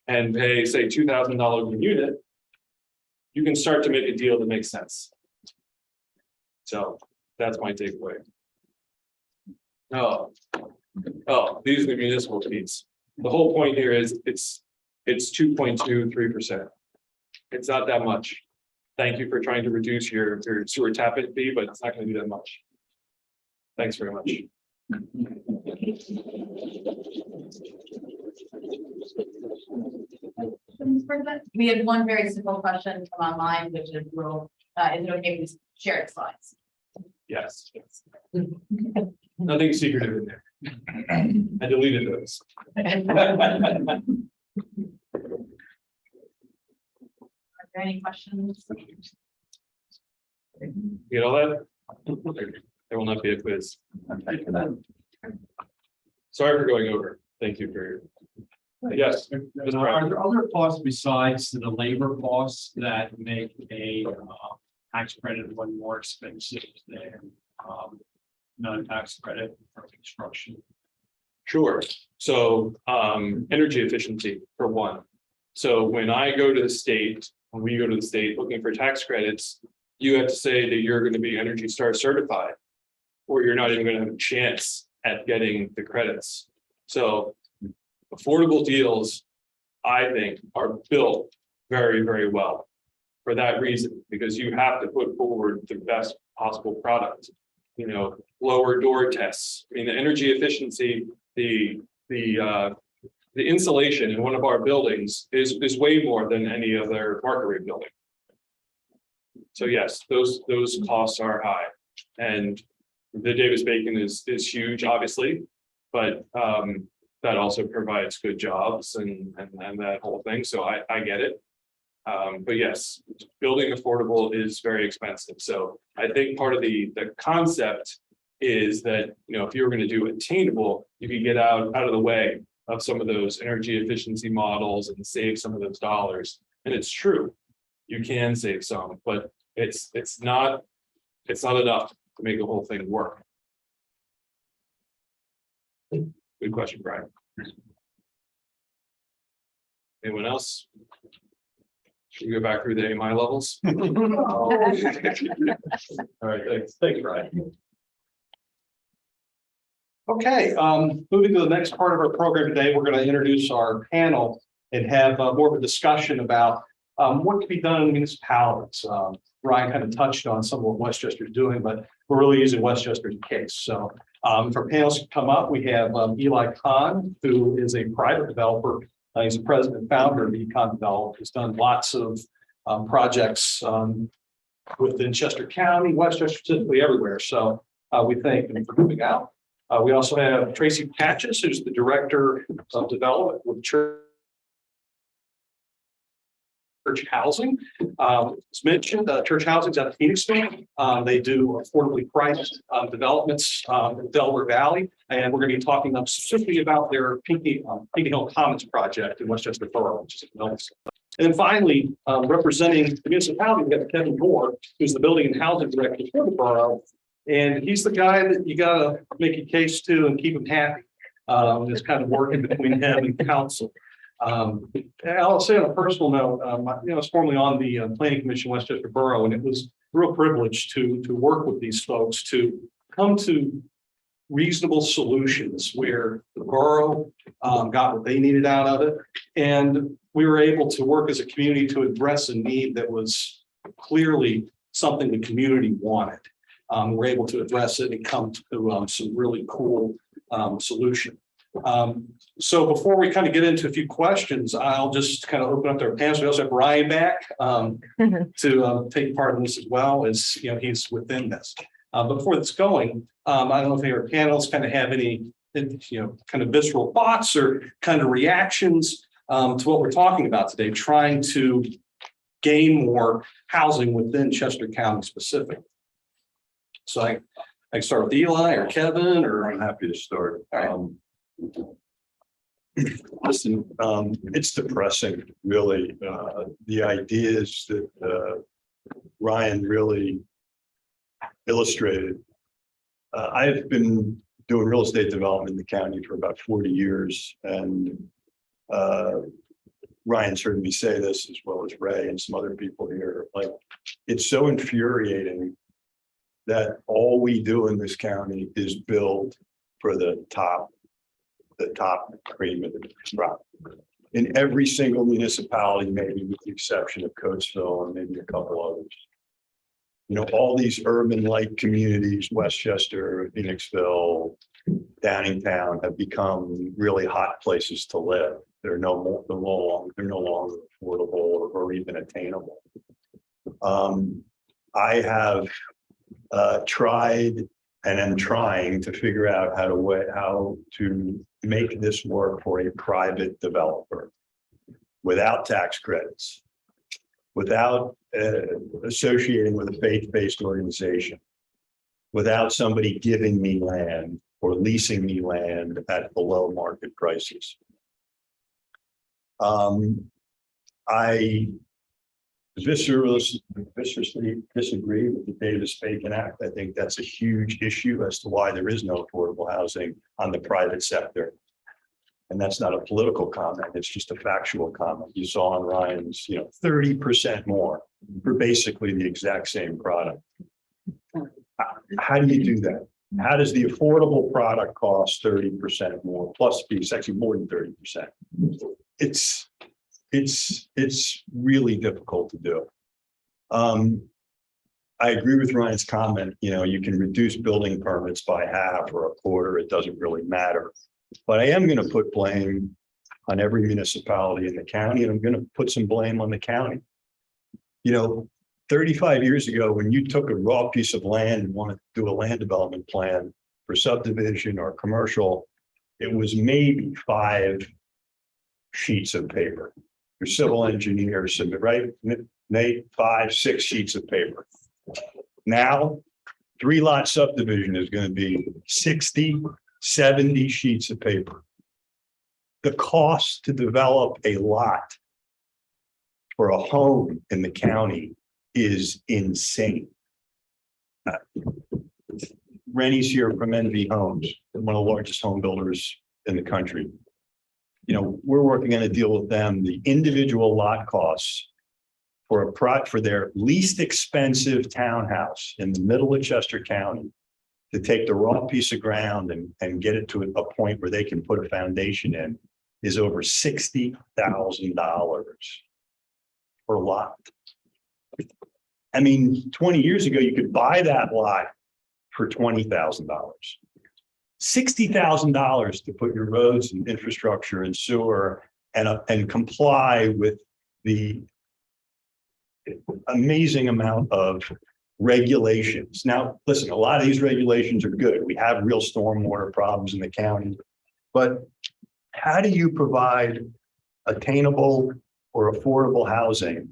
and pay, say, $2,000 a unit, you can start to make a deal that makes sense. So that's my takeaway. Oh, these are the municipal fees. The whole point here is it's 2.23%. It's not that much. Thank you for trying to reduce your sewer tap-in fee, but it's not going to do that much. Thanks very much. We had one very simple question from online, which is, is it okay if we share the slides? Yes. Nothing secretive in there. I deleted those. Are there any questions? You get all that? There will not be a quiz. Sorry for going over. Thank you for your. Yes. Are there other costs besides the labor costs that make a tax credit one more expensive than non-tax credit for construction? Sure. So energy efficiency for one. So when I go to the state, when we go to the state looking for tax credits, you have to say that you're going to be Energy Star certified, or you're not even going to have a chance at getting the credits. So affordable deals, I think, are built very, very well for that reason, because you have to put forward the best possible product. Lower door tests. I mean, the energy efficiency, the insulation in one of our buildings is way more than any other market rate building. So yes, those costs are high, and the Davis-Bacon is huge, obviously, but that also provides good jobs and that whole thing. So I get it. But yes, building affordable is very expensive. So I think part of the concept is that, if you were going to do attainable, you could get out of the way of some of those energy efficiency models and save some of those dollars. And it's true, you can save some, but it's not enough to make the whole thing work. Good question, Brian. Anyone else? Should we go back through the AMI levels? All right, thanks, Brian. Okay, moving to the next part of our program today, we're going to introduce our panel and have more of a discussion about what can be done in municipalities. Ryan kind of touched on some of what Westchester is doing, but we're really using Westchester's case. So if our panels come up, we have Eli Kahn, who is a private developer. He's the president and founder of Ekahn Development. He's done lots of projects within Chester County, Westchester, specifically everywhere. So we thank him for coming out. We also have Tracy Patches, who's the director of development with Church Housing. As mentioned, Church Housing's out of Phoenixville. They do affordably priced developments in Delaware Valley, and we're going to be talking specifically about their Pinky Hill Commons project in Westchester Borough, which is in Milton. And then finally, representing the municipality, we have Kevin Gore, who's the building and housing director for the borough. And he's the guy that you got to make a case to and keep him happy. It's kind of working between him and council. And I'll say on a personal note, I was formerly on the Planning Commission Westchester Borough, and it was a real privilege to work with these folks to come to reasonable solutions where the borough got what they needed out of it. And we were able to work as a community to address a need that was clearly something the community wanted. We're able to address it and come to some really cool solution. So before we kind of get into a few questions, I'll just kind of open up their panels. We also have Ryan back to take part in this as well, as he's within this. But before it's going, I don't know if any of our panels kind of have any kind of visceral thoughts or kind of reactions to what we're talking about today, trying to gain more housing within Chester County specific. So I can start with Eli or Kevin, or I'm happy to start. All Listen, it's depressing, really. The ideas that Ryan really illustrated. I've been doing real estate development in the county for about 40 years, and Ryan's heard me say this as well as Ray and some other people here. Like, it's so infuriating that all we do in this county is build for the top cream of the crop. In every single municipality, maybe with the exception of Coatesville and maybe a couple others. All these urban-like communities, Westchester, Phoenixville, Downingtown, have become really hot places to live. They're no longer affordable or even attainable. I have tried and am trying to figure out how to make this work for a private developer without tax credits, without associating with a faith-based organization, without somebody giving me land or leasing me land at below market prices. I viciously disagree with the Davis-Bacon Act. I think that's a huge issue as to why there is no affordable housing on the private sector. And that's not a political comment, it's just a factual comment. You saw on Ryan's, 30% more for basically the exact same product. How do you do that? How does the affordable product cost 30% more plus fees, actually more than 30%? It's really difficult to do. I agree with Ryan's comment. You can reduce building permits by half or a quarter. It doesn't really matter. But I am going to put blame on every municipality in the county, and I'm going to put some blame on the county. 35 years ago, when you took a raw piece of land and wanted to do a land development plan for subdivision or commercial, it was maybe 5 sheets of paper. Your civil engineer submit, right? Nate, 5, 6 sheets of paper. Now, 3-lot subdivision is going to be 60, 70 sheets of paper. The cost to develop a lot for a home in the county is insane. Rennie's here from NV Homes, one of the largest home builders in the country. We're working on a deal with them. The individual lot costs for their least expensive townhouse in the middle of Chester County to take the raw piece of ground and get it to a point where they can put a foundation in is over $60,000 per lot. I mean, 20 years ago, you could buy that lot for $20,000. $60,000 to put your roads and infrastructure and sewer and comply with the amazing amount of regulations. Now, listen, a lot of these regulations are good. We have real stormwater problems in the county, but how do you provide attainable or affordable housing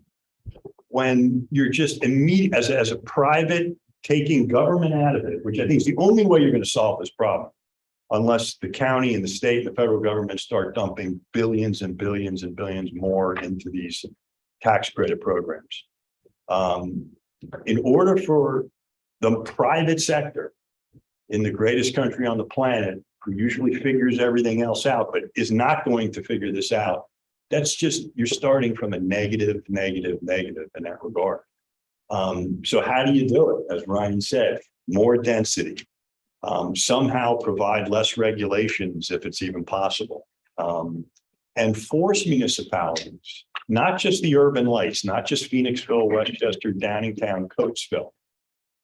when you're just immediate as a private taking government out of it, which I think is the only way you're going to solve this problem, unless the county and the state and the federal government start dumping billions and billions and billions more into these tax credit programs. In order for the private sector in the greatest country on the planet, who usually figures everything else out, but is not going to figure this out, that's just, you're starting from a negative in that regard. So how do you do it? As Ryan said, more density, somehow provide less regulations if it's even possible, and force municipalities, not just the urban lights, not just Phoenixville, Westchester, Downingtown, Coatesville,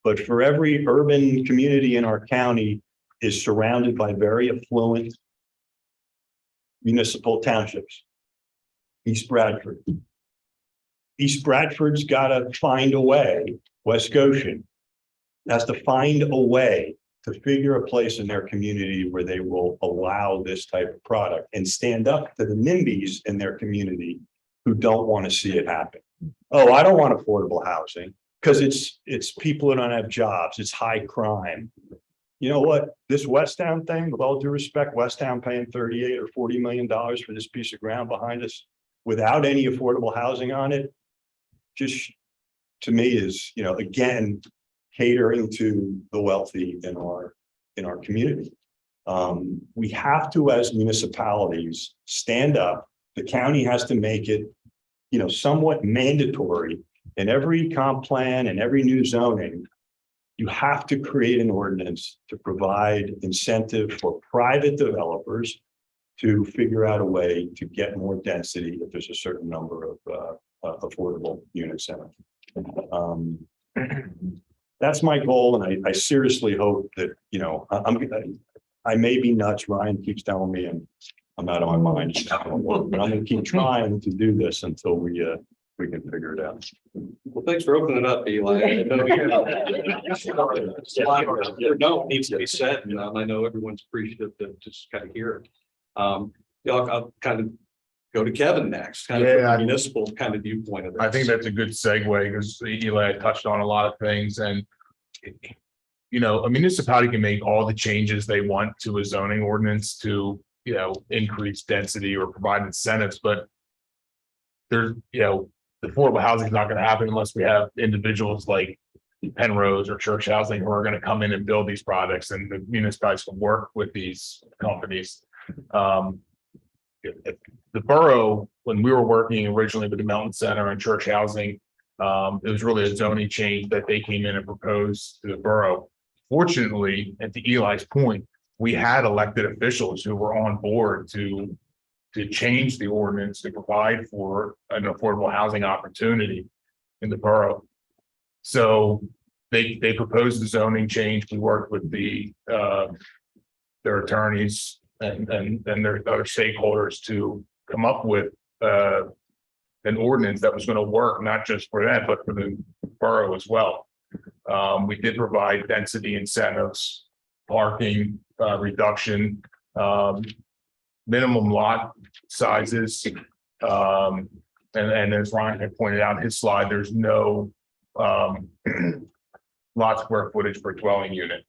but for every urban community in our county is surrounded by very affluent municipal townships. East Bradford. East Bradford's got to find a way, West Goshen has to find a way to figure a place in their community where they will allow this type of product and stand up to the NIMBYs in their community who don't want to see it happen. Oh, I don't want affordable housing because it's people who don't have jobs. It's high crime. You know what? This Westtown thing, with all due respect, Westtown paying $38 or $40 million for this piece of ground behind us without any affordable housing on it, just to me is, you know, again, catering to the wealthy in our community. We have to, as municipalities, stand up. The county has to make it, you know, somewhat mandatory in every comp plan and every new zoning. You have to create an ordinance to provide incentive for private developers to figure out a way to get more density if there's a certain number of affordable units in it. That's my goal, and I seriously hope that, you know, I may be nuts. Ryan keeps telling me I'm out of my mind, but I'm going to keep trying to do this until we can figure it out. Well, thanks for opening it up, Eli. No, it needs to be said, and I know everyone's appreciative to just kind of hear it. I'll kind of go to Kevin next, kind of from a municipal kind of viewpoint of this. I think that's a good segue because Eli touched on a lot of things, and you know, a municipality can make all the changes they want to a zoning ordinance to, you know, increase density or provide incentives, but there's, you know, the affordable housing is not going to happen unless we have individuals like Pennrose or Church Housing who are going to come in and build these products, and the municipalities can work with these companies. The borough, when we were working originally with the Melton Center and Church Housing, it was really a zoning change that they came in and proposed to the borough. Fortunately, at the Eli's point, we had elected officials who were on board to change the ordinance to provide for an affordable housing opportunity in the borough. So they proposed the zoning change. We worked with their attorneys and their other stakeholders to come up with an ordinance that was going to work not just for that, but for the borough as well. We did provide density incentives, parking reduction, minimum lot sizes, and as Ryan had pointed out in his slide, there's no lot square footage per dwelling unit.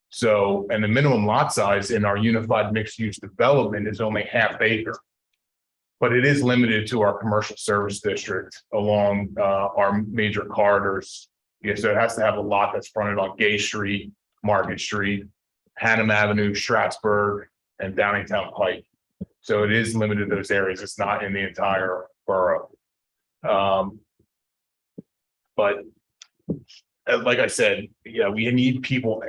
So, and the minimum lot size in our unified mixed use development is only ½ acre, but it is limited to our commercial service district along our major corridors. Yeah, so it has to have a lot that's fronted on Gay Street, Market Street, Hannam Avenue, Strattsburg, and Downingtown Pike. So it is limited to those areas. It's not in the entire borough. But like I said, yeah, we need people.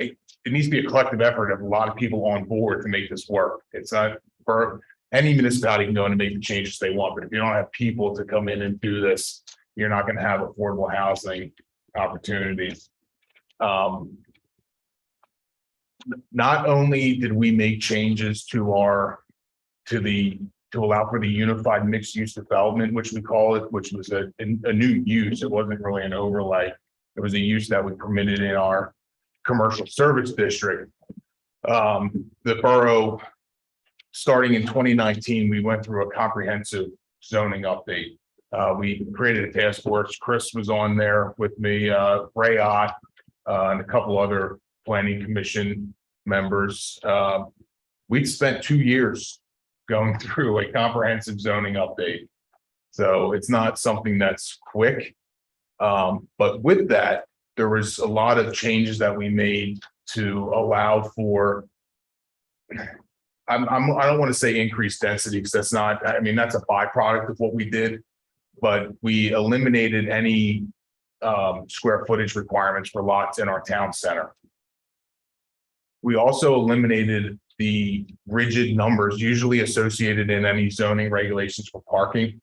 it needs to be a collective effort of a lot of people on board to make this work. It's not for any municipality can go in and make the changes they want, but if you don't have people to come in and do this, you're not going to have affordable housing opportunities. Not only did we make changes to allow for the unified mixed use development, which we call it, which was a new use. It wasn't really an overlay. It was a use that we permitted in our commercial service district. The borough, starting in 2019, we went through a comprehensive zoning update. We created a task force. Chris was on there with me, Ray Ott, and a couple other planning commission members. We'd spent 2 years going through a comprehensive zoning update. So it's not something that's quick. But with that, there was a lot of changes that we made to allow for, I don't want to say increased density, because that's not, I mean, that's a byproduct of what we did, but we eliminated any square footage requirements for lots in our town center. We also eliminated the rigid numbers usually associated in any zoning regulations for parking.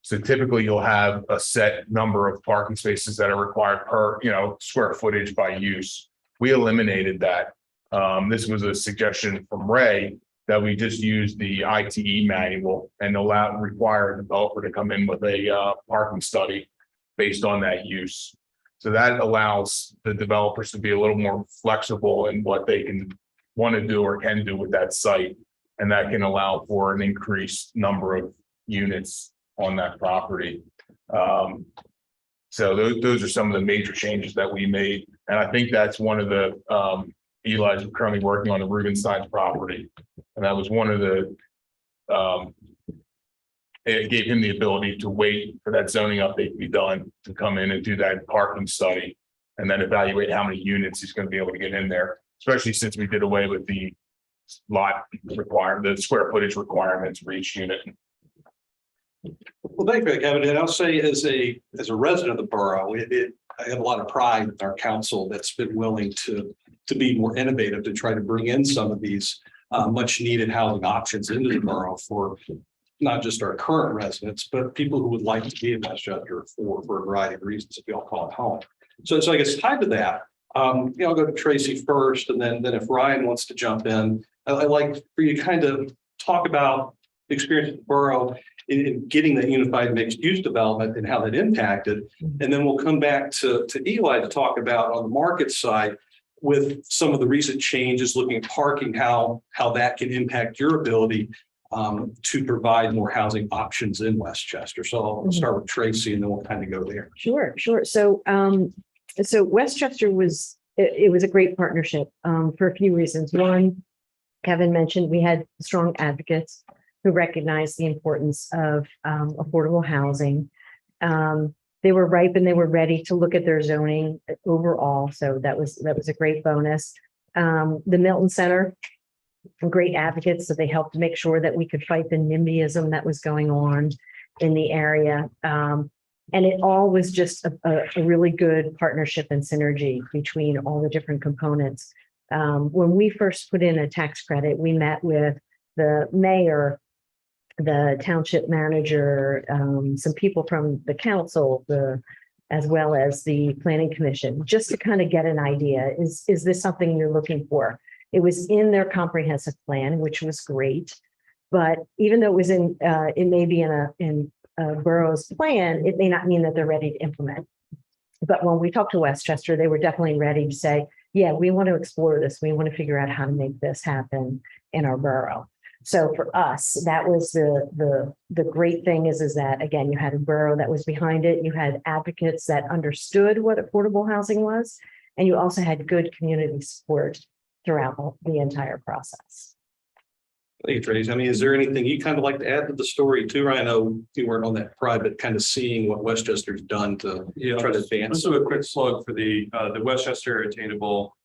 So typically you'll have a set number of parking spaces that are required per, square footage by use. We eliminated that. This was a suggestion from Ray that we just use the ITE manual and require a developer to come in with a parking study based on that use. So that allows the developers to be a little more flexible in what they can want to do or can do with that site. And that can allow for an increased number of units on that property. So those are some of the major changes that we made. And I think that's one of the, Eli's currently working on the Rubenstein's property. And that was one of the, it gave him the ability to wait for that zoning update to be done, to come in and do that parking study, and then evaluate how many units he's going to be able to get in there, especially since we did away with the the square footage requirements for each unit. Well, thank you, Kevin. And I'll say as a resident of the borough, I have a lot of pride in our council that's been willing to be more innovative, to try to bring in some of these much needed housing options into the borough for not just our current residents, but people who would like to be in Westchester for a variety of reasons, if we all call it home. So I guess tied to that, I'll go to Tracy first, and then if Ryan wants to jump in, I'd like for you to kind of talk about the experience at the borough in getting the unified mixed use development and how that impacted. And then we'll come back to Eli to talk about on the market side with some of the recent changes, looking at parking, how that can impact your ability to provide more housing options in Westchester. So I'll start with Tracy and then we'll kind of go there. Sure. So Westchester was a great partnership for a few reasons. One, Kevin mentioned we had strong advocates who recognized the importance of affordable housing. They were ripe and they were ready to look at their zoning overall. So that was a great bonus. The Milton Center, great advocates, so they helped make sure that we could fight the NIMBYism that was going on in the area. And it all was just a really good partnership and synergy between all the different components. When we first put in a tax credit, we met with the mayor, the township manager, some people from the council, as well as the planning commission, just to kind of get an idea. Is this something you're looking for? It was in their comprehensive plan, which was great. But even though it was it may be in a borough's plan, it may not mean that they're ready to implement. But when we talked to Westchester, they were definitely ready to say, yeah, we want to explore this. We want to figure out how to make this happen in our borough. So for us, that was the great thing is that, again, you had a borough that was behind it. You had advocates that understood what affordable housing was, and you also had good community support throughout the entire process. Thank you, Tracy. I mean, is there anything you kind of like to add to the story too? I know you weren't on that private, kind of seeing what Westchester's done to try to advance. Let's do a quick plug for the Westchester Attainable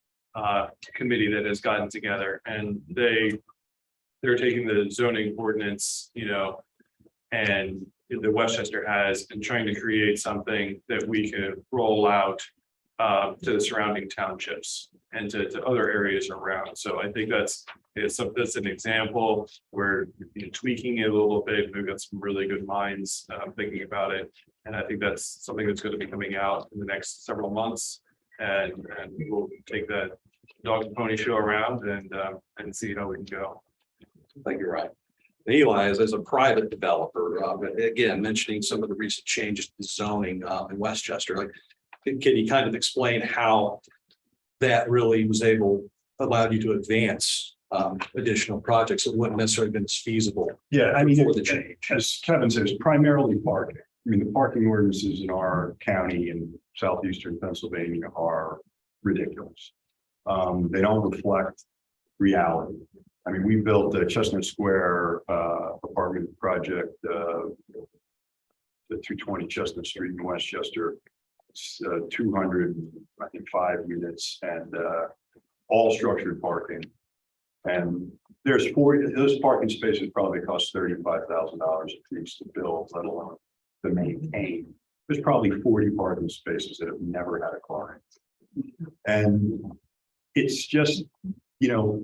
committee that has gotten together, and they're taking the zoning ordinance, and the Westchester has, and trying to create something that we could roll out to the surrounding townships and to other areas around. So I think that's an example where tweaking it a little bit. We've got some really good minds thinking about it. And I think that's something that's going to be coming out in the next several months. And we'll take that dog and pony show around and see how we can go. I think you're right. Eli is as a private developer, again, mentioning some of the recent changes to zoning in Westchester. Like, can you kind of explain how that really allowed you to advance additional projects that wouldn't necessarily have been as feasible? Yeah, I mean, before the change? as Kevin says, primarily parking. I mean, the parking ordinances in our county in southeastern Pennsylvania are ridiculous. They don't reflect reality. I mean, we built a Chestnut Square apartment project, the 220 Chestnut Street in Westchester. It's 205 units and all structured parking. And there's 40, those parking spaces probably cost $35,000 a piece to build, let alone to maintain. There's probably 40 parking spaces that have never had a car in. And it's just, you know,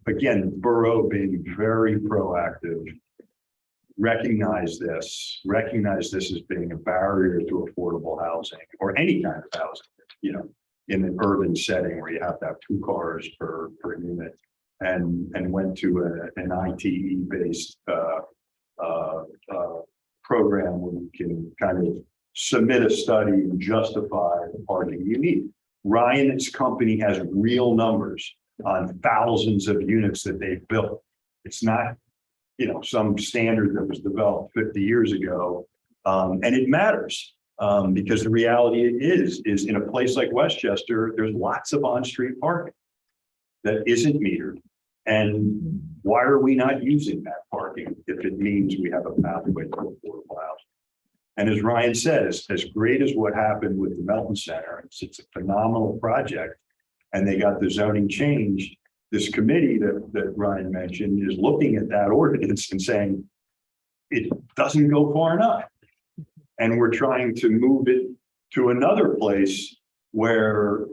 again, the borough being very proactive, recognize this as being a barrier to affordable housing or any kind of housing, you know, in an urban setting where you have to have 2 cars per unit, and went to an ITE based program where we can kind of submit a study and justify the parking you need. Ryan's company has real numbers on thousands of units that they've built. It's not, you know, some standard that was developed 50 years ago. And it matters because the reality is in a place like Westchester, there's lots of on-street parking that isn't metered. And why are we not using that parking if it means we have a pathway to affordable housing? And as Ryan says, as great as what happened with the Melton Center, it's a phenomenal project, and they got the zoning changed. This committee that Ryan mentioned is looking at that ordinance and saying it doesn't go far enough. And we're trying to move it to another place where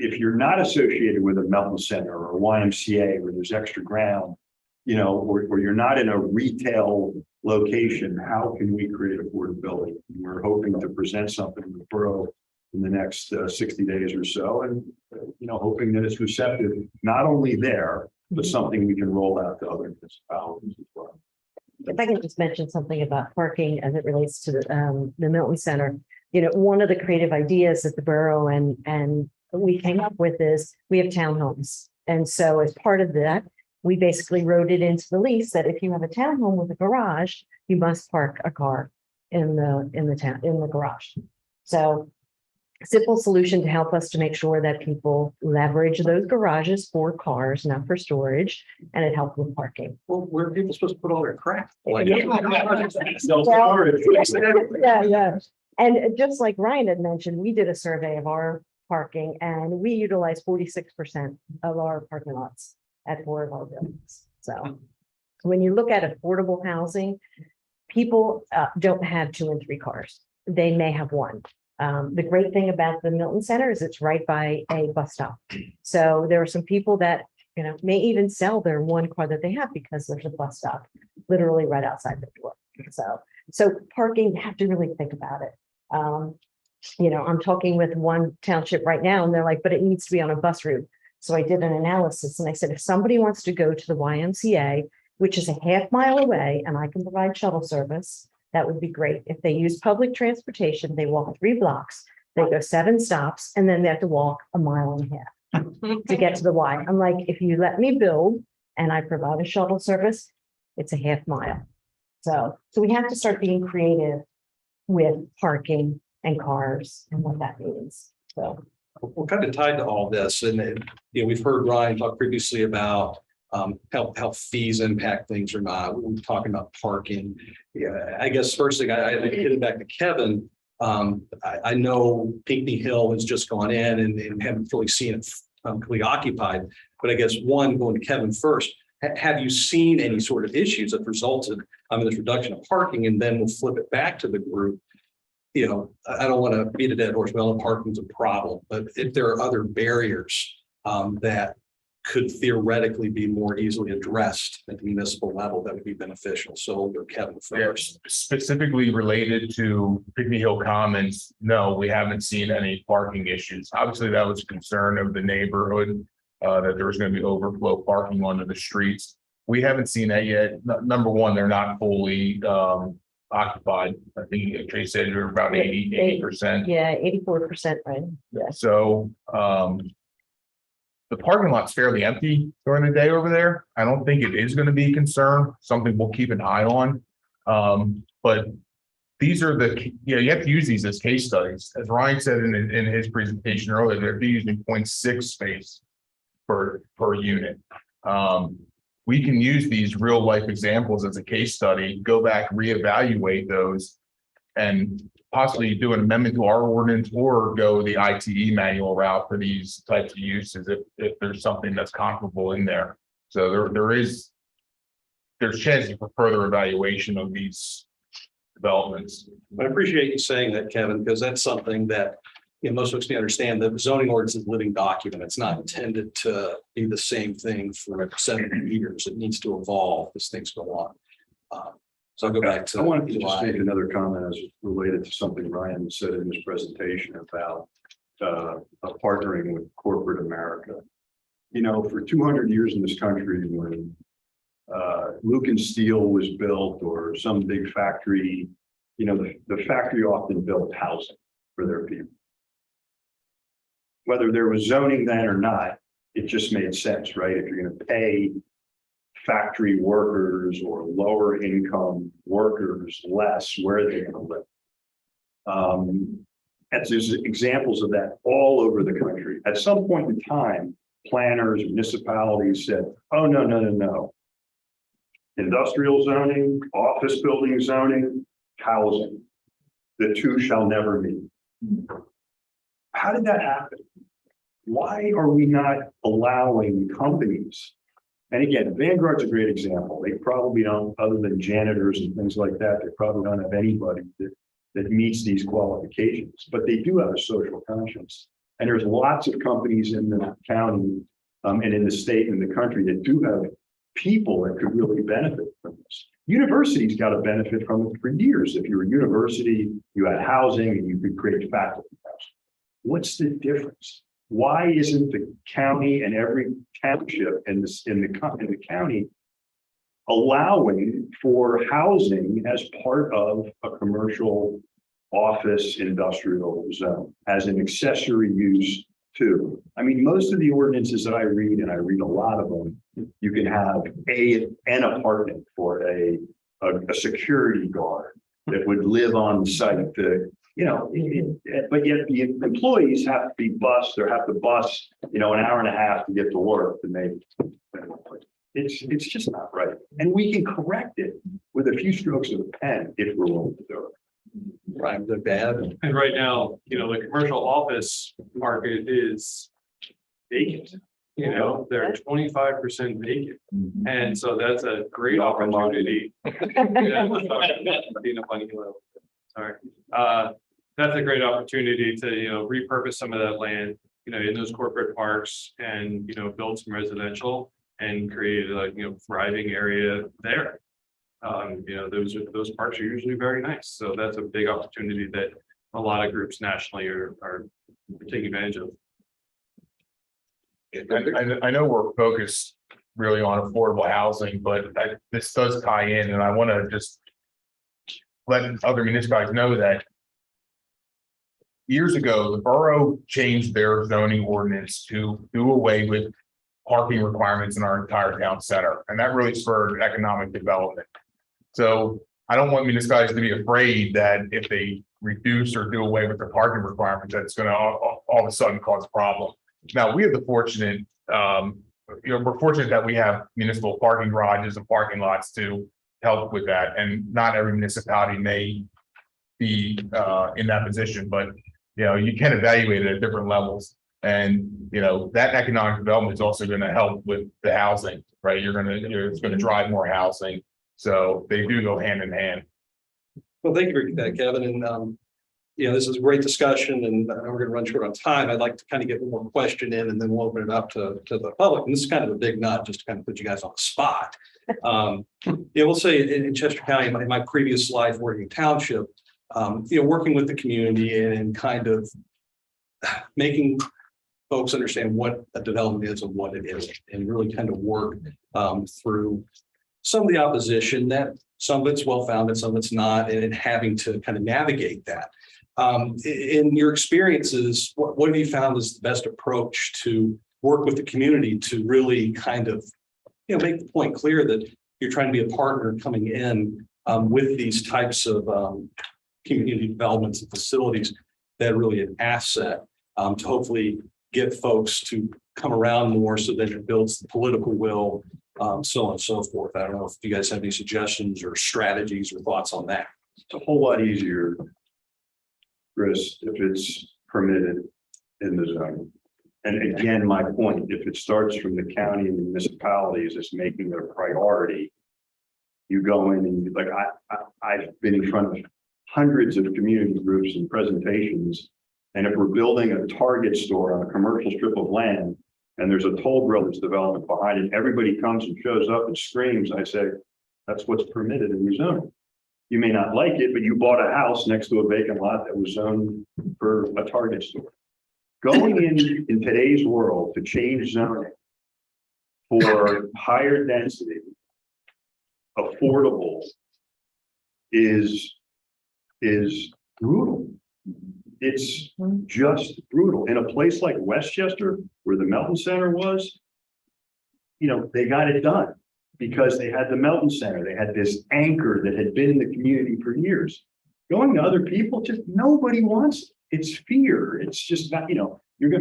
if you're not associated with a Melton Center or a YMCA where there's extra ground, you know, or you're not in a retail location, how can we create affordability? We're hoping to present something to the borough in the next 60 days or so, and you know, hoping that it's receptive, not only there, but something we can roll out to other municipalities as well. If I can just mention something about parking as it relates to the Milton Center, you know, one of the creative ideas that the borough and we came up with is we have townhomes. And so as part of that, we basically wrote it into the lease that if you have a townhome with a garage, you must park a car in the garage. So simple solution to help us to make sure that people leverage those garages for cars, not for storage, and it helps with parking. Well, where are people supposed to put all their crap? Like, Yeah. And just like Ryan had mentioned, we did a survey of our parking and we utilize 46% of our parking lots at 4 of our buildings. So when you look at affordable housing, people don't have 2 and 3 cars. They may have 1. The great thing about the Milton Center is it's right by a bus stop. So there are some people that, you know, may even sell their 1 car that they have because there's a bus stop literally right outside the door. So parking, you have to really think about it. You know, I'm talking with one township right now and they're like, but it needs to be on a bus route. So I did an analysis and I said, if somebody wants to go to the YMCA, which is a ½ mile away, and I can provide shuttle service, that would be great. If they use public transportation, they walk 3 blocks, they go 7 stops, and then they have to walk 1.5 miles to get to the Y. I'm like, if you let me build and I provide a shuttle service, it's a ½ mile. So we have to start being creative with parking and cars and what that means. So we're kind of tied to all this, and you know, we've heard Ryan talk previously about how fees impact things or not. We're talking about parking. Yeah, I guess first thing I get it back to Kevin. I know Pinckney Hill has just gone in and haven't really seen it completely occupied. But I guess going to Kevin first, have you seen any sort of issues that resulted in this reduction of parking? And then we'll flip it back to the group. I don't want to beat a dead horse, well, parking's a problem, but if there are other barriers that could theoretically be more easily addressed at the municipal level, that would be beneficial. So we'll go Kevin first. Specifically related to Picnic Hill Commons, no, we haven't seen any parking issues. Obviously, that was a concern of the neighborhood, that there was going to be overflow parking onto the streets. We haven't seen that yet. Number one, they're not fully occupied. I think Tracy said they're about 80%. Yeah, 84%, right? Yeah. So the parking lot's fairly empty during the day over there. I don't think it is going to be a concern, something we'll keep an eye on. But these are you have to use these as case studies. As Ryan said in his presentation earlier, they're using 0.6 space per unit. We can use these real life examples as a case study, go back, reevaluate those, and possibly do an amendment to our ordinance or go the ITE manual route for these types of uses if there's something that's comparable in there. So there's chances for further evaluation of these developments. I appreciate you saying that, Kevin, because that's something that most folks need to understand. The zoning ordinance is a living document. It's not intended to be the same thing for 70 years. It needs to evolve as things go on. So I'll go back to. I wanted to just make another comment as related to something Ryan said in his presentation about partnering with corporate America. For 200 years in this country, when Luke and Steel was built or some big factory, the factory often built housing for their people. Whether there was zoning then or not, it just made sense, right? If you're going to pay factory workers or lower income workers less, where are they going to live? And there's examples of that all over the country. At some point in time, planners, municipalities said, oh, no. Industrial zoning, office building zoning, housing. The two shall never meet. How did that happen? Why are we not allowing companies? And again, Vanguard's a great example. They probably don't, other than janitors and things like that, they probably don't have anybody that meets these qualifications, but they do have a social conscience. And there's lots of companies in the county and in the state and the country that do have people that could really benefit from this. Universities got to benefit from it for years. If you're a university, you had housing and you could create faculty housing. What's the difference? Why isn't the county and every township in the county allowing for housing as part of a commercial office industrial zone as an accessory use too? I mean, most of the ordinances that I read, and I read a lot of them, you can have an apartment for a security guard that would live on site to, but yet the employees have to be bused or have to bus, an hour and a half to get to work to make. It's just not right. And we can correct it with a few strokes of the pen if we're willing to do it. Right, the bad. And right now, the commercial office market is vacant. They're 25% vacant. And so that's a great opportunity. Sorry. That's a great opportunity to, repurpose some of that land, in those corporate parks and, build some residential and create a, thriving area there. Those parks are usually very nice. So that's a big opportunity that a lot of groups nationally are taking advantage of. I know we're focused really on affordable housing, but this does tie in, and I want to just let other municipalities know that years ago, the borough changed their zoning ordinance to do away with parking requirements in our entire town center, and that really spurred economic development. So I don't want municipalities to be afraid that if they reduce or do away with the parking requirements, that's going to all of a sudden cause a problem. Now, we have the fortunate, we're fortunate that we have municipal parking garages and parking lots to help with that. And not every municipality may be in that position, but, you can evaluate it at different levels. And, that economic development is also going to help with the housing, right? It's going to drive more housing. So they do go hand in hand. Well, thank you for that, Kevin. And this is a great discussion, and I know we're going to run short on time. I'd like to kind of get one more question in, and then we'll open it up to the public. And this is kind of a big nut, just to kind of put you guys on the spot. We'll say in Chester County, in my previous life working in township, working with the community and kind of making folks understand what a development is and what it isn't, and really kind of work through some of the opposition, that some of it's well-founded, some of it's not, and having to kind of navigate that. In your experiences, what have you found is the best approach to work with the community to really kind of, make the point clear that you're trying to be a partner coming in with these types of community developments and facilities that are really an asset to hopefully get folks to come around more, so that it builds the political will, so on and so forth. I don't know if you guys have any suggestions or strategies or thoughts on that. It's a whole lot easier, Chris, if it's permitted in the zone. And again, my point, if it starts from the county and the municipalities as making it a priority, you go in and like, I've been in front of hundreds of community groups and presentations. And if we're building a Target store on a commercial strip of land, and there's a Toll Brothers development behind it, everybody comes and shows up and screams. I say, that's what's permitted in your zone. You may not like it, but you bought a house next to a vacant lot that was zoned for a Target store. Going in today's world to change zoning for higher density, affordable, is brutal. It's just brutal. In a place like Westchester, where the Melton Center was, they got it done because they had the Melton Center. They had this anchor that had been in the community for years. Going to other people, just nobody wants it. It's fear. It's just not,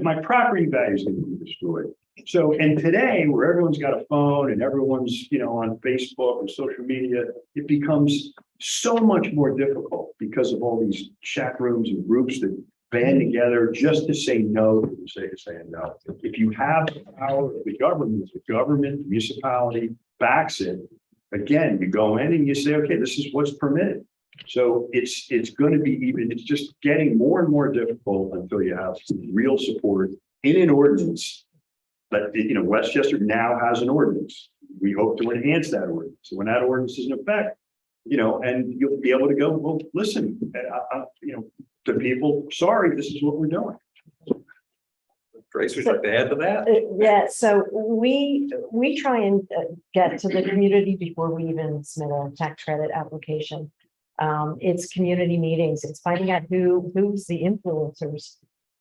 my property value is going to be destroyed. So, and today, where everyone's got a phone and everyone's, on Facebook and social media, it becomes so much more difficult because of all these chat rooms and groups that band together just to say no for the sake of saying no. If you have the power of the government, the municipality backs it, again, you go in and you say, okay, this is what's permitted. So it's going to be it's just getting more and more difficult until you have real support in an ordinance. But, Westchester now has an ordinance. We hope to enhance that ordinance. So when that ordinance is in effect, and you'll be able to go, well, listen, to people, sorry, this is what we're doing. Tracy, would you like to add to that? Yeah, so we try and get to the community before we even submit a tax credit application. It's community meetings. It's finding out who's the influencers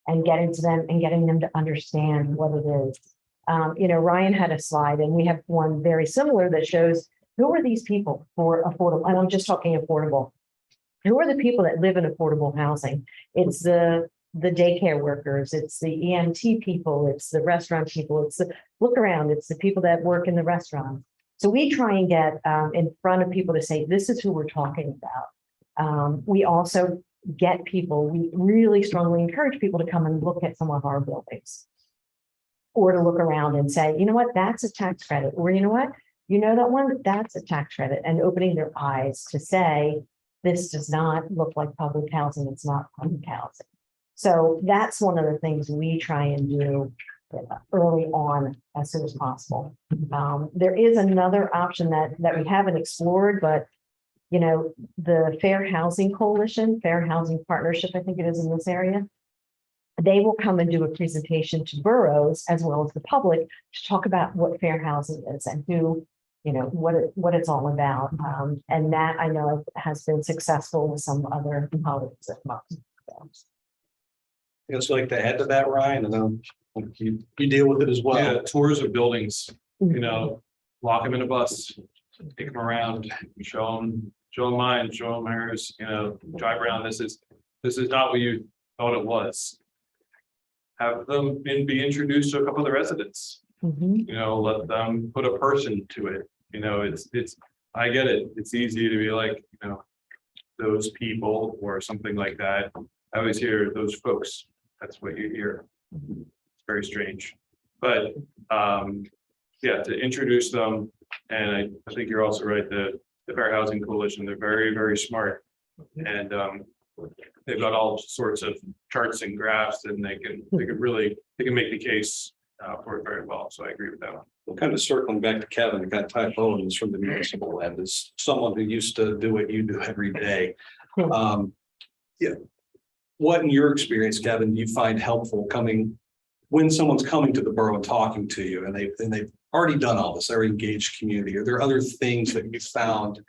and getting to them and getting them to understand what it is. Ryan had a slide, and we have one very similar that shows who are these people for affordable, and I'm just talking affordable. Who are the people that live in affordable housing? It's the daycare workers, it's the EMT people, it's the restaurant people, it's the look around, it's the people that work in the restaurant. So we try and get in front of people to say, this is who we're talking about. We also get people, we really strongly encourage people to come and look at some of our buildings, or to look around and say, you know what, that's a tax credit, or you know what, that one, that's a tax credit, and opening their eyes to say, this does not look like public housing, it's not public housing. So that's one of the things we try and do early on as soon as possible. There is another option that we haven't explored, but the Fair Housing Coalition, Fair Housing Partnership, I think it is in this area, they will come and do a presentation to boroughs as well as the public to talk about what fair housing is and what it's all about. And that I know has been successful with some other colleagues of mine. I'd like to add to that, Ryan, and then you deal with it as well. Yeah, tours of buildings, lock them in a bus, take them around, show them mine, show them hers, drive around. This is not what you thought it was. Have them be introduced to a couple of the residents. Let them put a person to it. I get it. It's easy to be like, those people or something like that. I always hear those folks. That's what you hear. It's very strange. But to introduce them. And I think you're also right. The Fair Housing Coalition, they're very, very smart. And they've got all sorts of charts and graphs, and they can make the case for it very well. So I agree with that one. Well, kind of circling back to Kevin, the kind of type Owens from the municipal end, is someone who used to do what you do every day. Yeah. What in your experience, Kevin, do you find helpful when someone's coming to the borough and talking to you and they've already done all this, they're engaged community? Are there other things that you found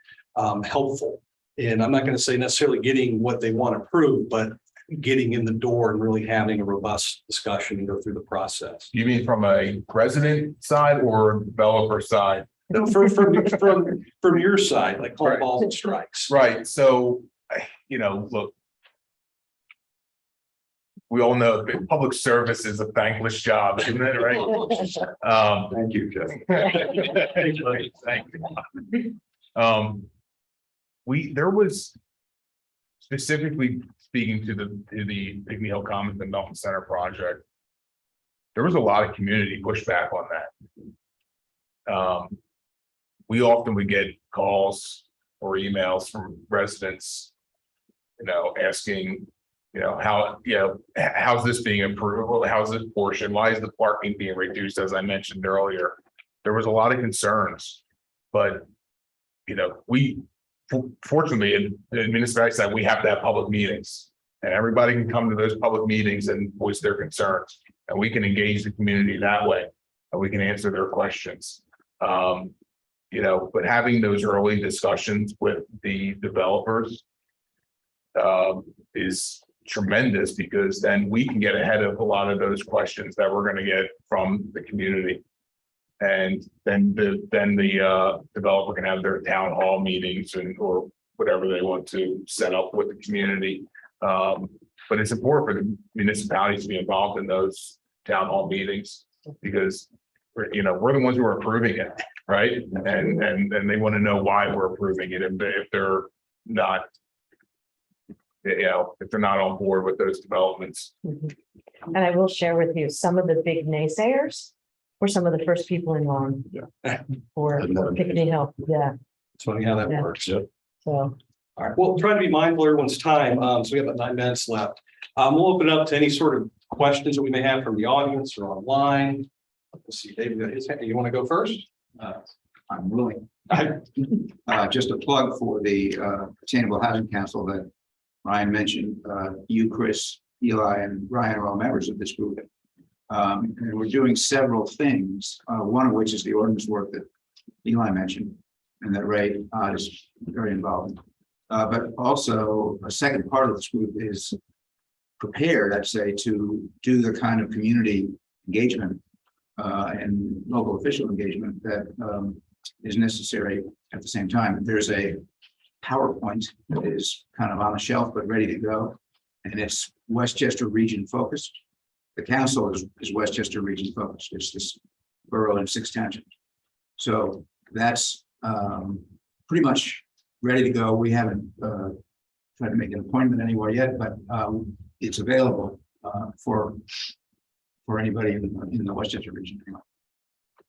helpful? And I'm not going to say necessarily getting what they want approved, but getting in the door and really having a robust discussion and go through the process. You mean from a resident side or developer side? No, from your side, like call balls and strikes. Right, so, look. We all know that public service is a thankless job, isn't it, right? Thank you, Jeff. Thank you. There was specifically speaking to the Pygmy Hill Commons and Milton Center project. There was a lot of community pushback on that. We often would get calls or emails from residents, asking, how's this being improved? How's this portion? Why is the parking being reduced? As I mentioned earlier, there was a lot of concerns, but we fortunately in the municipality side, we have to have public meetings, and everybody can come to those public meetings and voice their concerns, and we can engage the community that way, and we can answer their questions. But having those early discussions with the developers is tremendous, because then we can get ahead of a lot of those questions that we're going to get from the community. And then the developer can have their town hall meetings or whatever they want to set up with the community. But it's important for the municipalities to be involved in those town hall meetings, because we're the ones who are approving it, right? And they want to know why we're approving it, and if they're not, if they're not on board with those developments. And I will share with you, some of the big naysayers were some of the first people in line for Pygmy Hill. Yeah. It's funny how that Yeah. works. So, All right, well, try to be mindful of everyone's time. So we have about 9 minutes left. We'll open it up to any sort of questions that we may have from the audience or online. Let's see, David, you want to go first? I'm willing. Just a plug for the Sustainable Housing Council that Ryan mentioned. You, Chris, Eli, and Ryan are all members of this group. And we're doing several things, one of which is the ordinance work that Eli mentioned and that Ray is very involved in. But also a second part of this group is prepared, I'd say, to do the kind of community engagement and local official engagement that is necessary at the same time. There's a PowerPoint that is kind of on the shelf but ready to go, and it's Westchester region focused. The council is Westchester region focused. It's this borough and 6 townships. So that's pretty much ready to go. We haven't tried to make an appointment anywhere yet, but it's available for anybody in the Westchester region.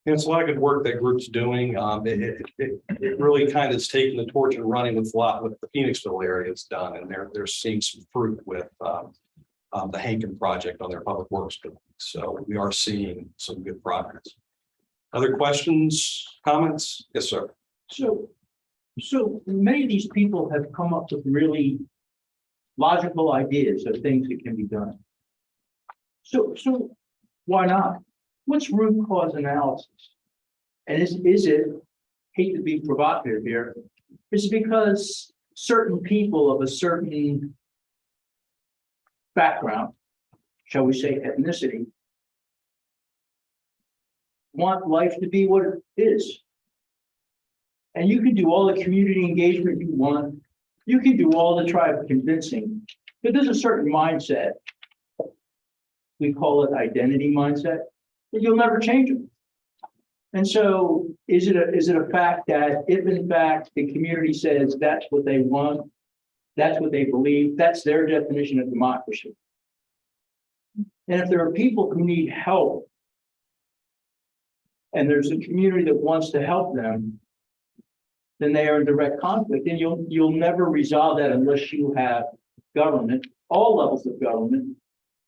And it's a lot of good work that group's doing. It really kind of is taking the torch and running with the Phoenixville area has done, and they're seeing some fruit with the Hankin project on their public works building. So we are seeing some good progress. Other questions, comments? Yes, sir. So many of these people have come up with really logical ideas of things that can be done. So why not? What's root cause analysis? And is it, hate to be provocative here, is it because certain people of a certain background, shall we say ethnicity, want life to be what it is? And you can do all the community engagement you want. You can do all the tribe convincing, but there's a certain mindset. We call it identity mindset, that you'll never change them. And so is it a fact that if in fact the community says that's what they want, that's what they believe, that's their definition of democracy. And if there are people who need help, and there's a community that wants to help them, then they are in direct conflict, and you'll never resolve that unless you have government, all levels of government.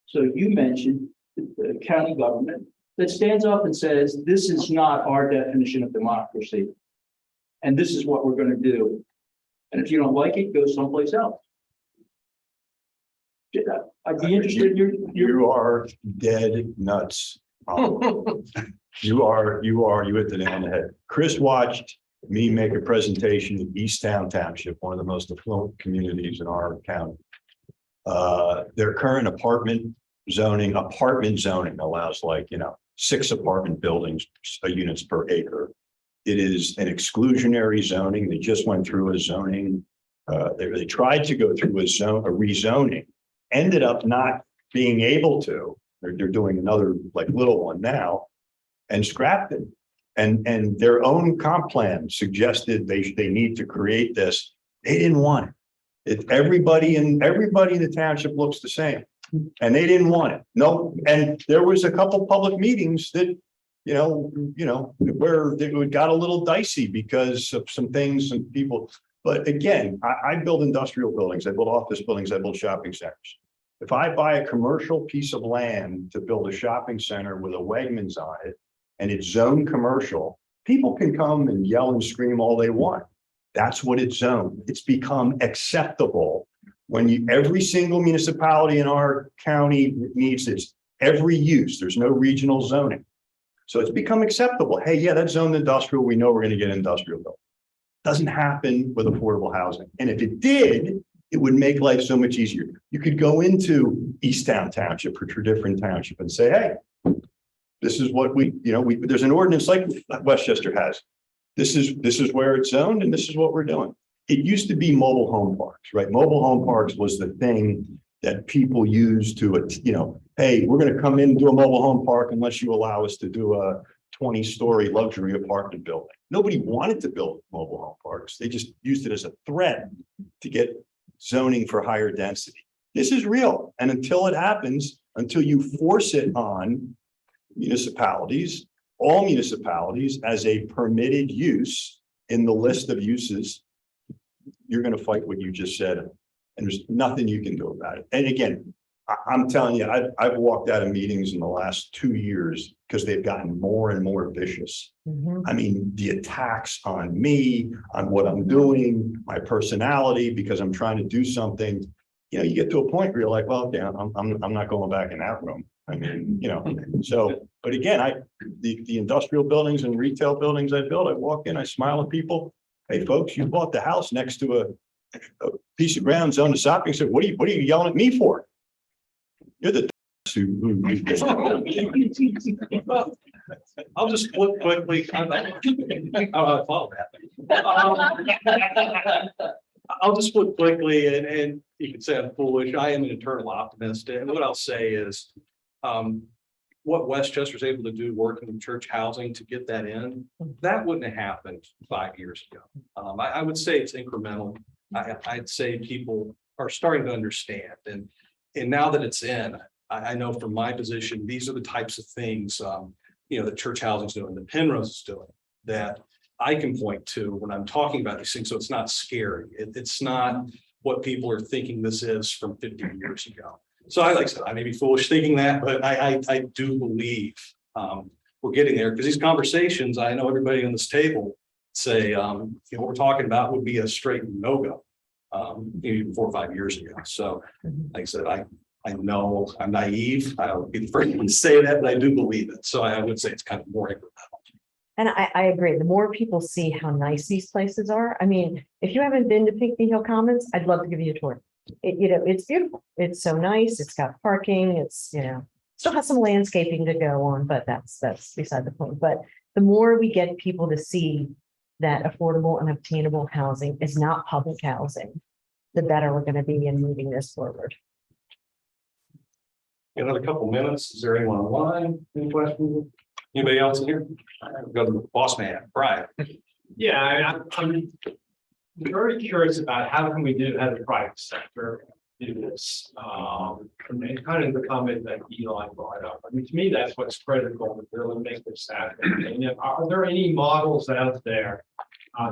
So you mentioned the county government that stands up and says, this is not our definition of democracy. And this is what we're going to do. And if you don't like it, go someplace else. I'd be interested, You are dead nuts. You hit the nail on the head. Chris watched me make a presentation in Easttown Township, one of the most affluent communities in our county. Their current apartment zoning allows 6 apartment buildings, units per acre. It is an exclusionary zoning. They just went through a zoning. They tried to go through a rezoning, ended up not being able to. They're doing another little one now and scrapped it. And their own comp plan suggested they need to create this. They didn't want it. Everybody in the township looks the same. And they didn't want it. No, and there was a couple public meetings that, where it got a little dicey because of some things and people. But again, I build industrial buildings, I build office buildings, I build shopping centers. If I buy a commercial piece of land to build a shopping center with a Wegmans on it, and it's zoned commercial, people can come and yell and scream all they want. That's what it's zoned. It's become acceptable when every single municipality in our county needs this, every use, there's no regional zoning. So it's become acceptable. Hey, yeah, that's zoned industrial. We know we're going to get industrial built. Doesn't happen with affordable housing. And if it did, it would make life so much easier. You could go into Easttown Township or different township and say, hey, this is what there's an ordinance like Westchester has. This is where it's zoned and this is what we're doing. It used to be mobile home parks, right? Mobile home parks was the thing that people used to, hey, we're going to come in and do a mobile home park unless you allow us to do a 20-story luxury apartment building. Nobody wanted to build mobile home parks. They just used it as a threat to get zoning for higher density. This is real. And until it happens, until you force it on municipalities, all municipalities as a permitted use in the list of uses, you're going to fight what you just said. And there's nothing you can do about it. And again, I'm telling you, I've walked out of meetings in the last 2 years because they've gotten more and more vicious. I mean, the attacks on me, on what I'm doing, my personality, because I'm trying to do something, you get to a point where you're like, well, yeah, I'm not going back in that room. I mean, so, but again, the industrial buildings and retail buildings I build, I walk in, I smile at people. Hey, folks, you bought the house next to a piece of ground zoned as shopping center. What are you yelling at me for? You're the I'll just flip quickly. I'll follow that. I'll just flip quickly and you can say I'm foolish. I am an eternal optimist. And what I'll say is what Westchester is able to do working with church housing to get that in, that wouldn't have happened 5 years ago. I would say it's incremental. I'd say people are starting to understand. And now that it's in, I know from my position, these are the types of things, that church housing is doing, the Pennrose is doing, that I can point to when I'm talking about these things. So it's not scary. It's not what people are thinking this is from 50 years ago. So like I said, I may be foolish thinking that, but I do believe we're getting there because these conversations, I know everybody on this table say, what we're talking about would be a straight no-go, maybe 4 or 5 years ago. So like I said, I know I'm naive. I'll be the first one to say that, but I do believe it. So I would say it's kind of more incremental. And I agree. The more people see how nice these places are. I mean, if you haven't been to Pinckney Hill Commons, I'd love to give you a tour. It's beautiful. It's so nice. It's got parking. It's, still has some landscaping to go on, but that's beside the point. But the more we get people to see that affordable and obtainable housing is not public housing, the better we're going to be in moving this forward. Another couple minutes. Is there anyone online? Any questions? Anybody else in here? Go to the boss man, Brian. Yeah, I'm very curious about how can we have the private sector do this? And kind of the comment that Eli brought up. I mean, to me, that's what's critical to really make this happen. And are there any models out there?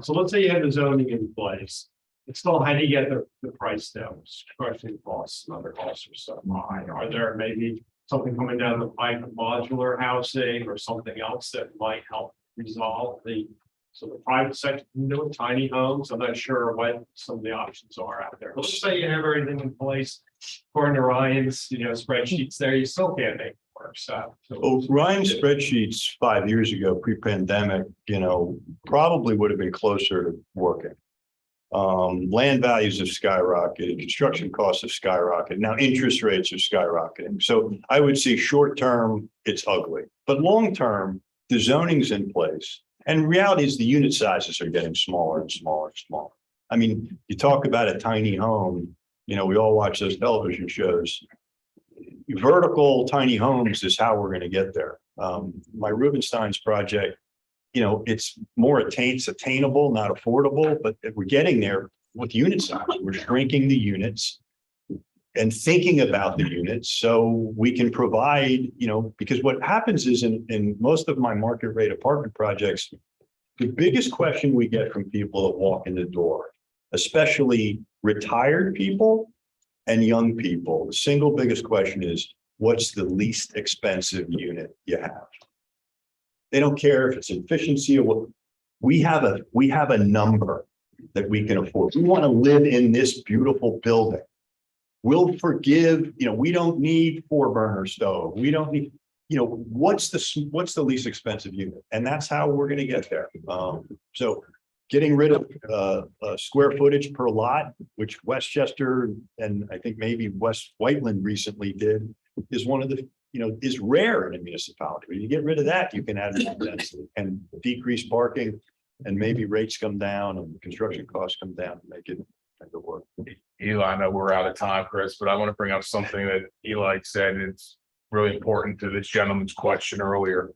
So let's say you have the zoning in place it's still how do you get the price down, construction costs and other costs are so high. Are there maybe something coming down the pipe, modular housing or something else that might help resolve so the private sector can do it, tiny homes? I'm not sure what some of the options are out there. Let's just say you have everything in place, according to Ryan's, spreadsheets there, you still can't make it work, so. Well, Ryan's spreadsheets 5 years ago, pre-pandemic, probably would have been closer to working. Land values have skyrocketed, construction costs have skyrocketed. Now interest rates are skyrocketing. So I would say short term, it's ugly, but long term, the zoning's in place. And reality is the unit sizes are getting smaller and smaller and smaller. I mean, you talk about a tiny home, we all watch those television shows. Vertical tiny homes is how we're going to get there. My Rubenstein's project, it's more attainable, not affordable, but we're getting there with unit size. We're shrinking the units and thinking about the units so we can provide, because what happens is in most of my market rate apartment projects, the biggest question we get from people that walk in the door, especially retired people and young people, the single biggest question is, what's the least expensive unit you have? They don't care if it's efficiency or what. We have a number that we can afford. We want to live in this beautiful building. We'll forgive, we don't need 4-burner stove. We don't need, what's the least expensive unit? And that's how we're going to get there. So getting rid of square footage per lot, which Westchester and I think maybe West Whiteland recently did, is one of the is rare in a municipality. When you get rid of that, you can add more density and decrease parking, and maybe rates come down and construction costs come down to make it work. Eli, I know we're out of time, Chris, but I want to bring up something that Eli said. It's really important to this gentleman's question earlier.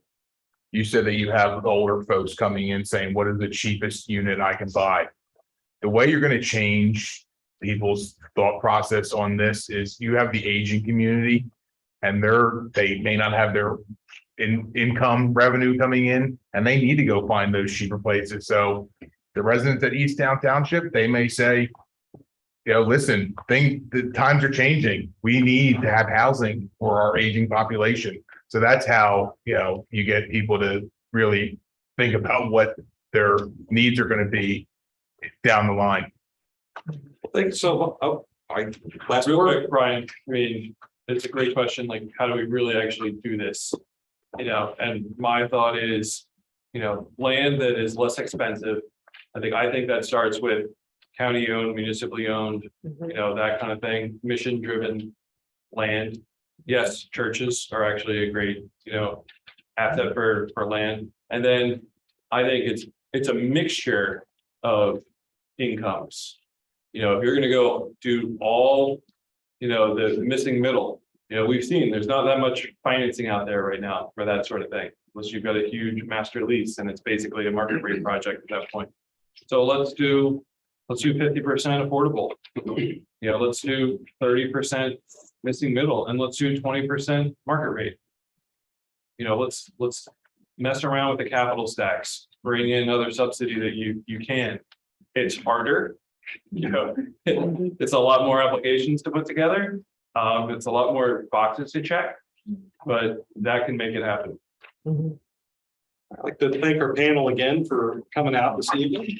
You said that you have older folks coming in saying, what is the cheapest unit I can buy? The way you're going to change people's thought process on this is you have the aging community, and they may not have their income revenue coming in, and they need to go find those cheaper places. So the residents at East Town Township, they may say, listen, the times are changing. We need to have housing for our aging population. So that's how, you get people to really think about what their needs are going to be down the line. I think so. Last real quick, Brian, it's a great question. Like, how do we really actually do this? And my thought is, land that is less expensive. I think that starts with county owned, municipally owned, that kind of thing, mission driven land. Yes, churches are actually a great, asset for land. And then I think it's a mixture of incomes. If you're gonna go do all, the missing middle, we've seen there's not that much financing out there right now for that sort of thing, unless you've got a huge master lease and it's basically a market rate project at that point. So let's do 50% affordable. Let's do 30% missing middle, and let's do 20% market rate. Let's mess around with the capital stacks, bring in other subsidy that you can. It's harder. It's a lot more applications to put together. It's a lot more boxes to check, but that can make it happen. I'd like to thank our panel again for coming out this evening.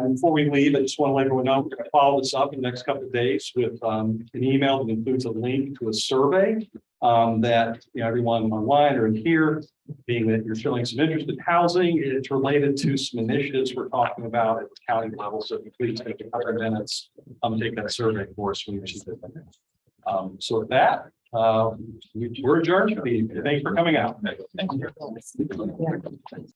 Before we leave, I just want to let everyone know we're going to follow this up in the next couple of days with an email that includes a link to a survey that everyone online or in here, being that you're showing some interest in housing, it's related to some initiatives we're talking about at the county level. So if you please take a couple of minutes, take that survey for us when you receive it. So with that, we're adjourned. Thanks for coming out. Yeah.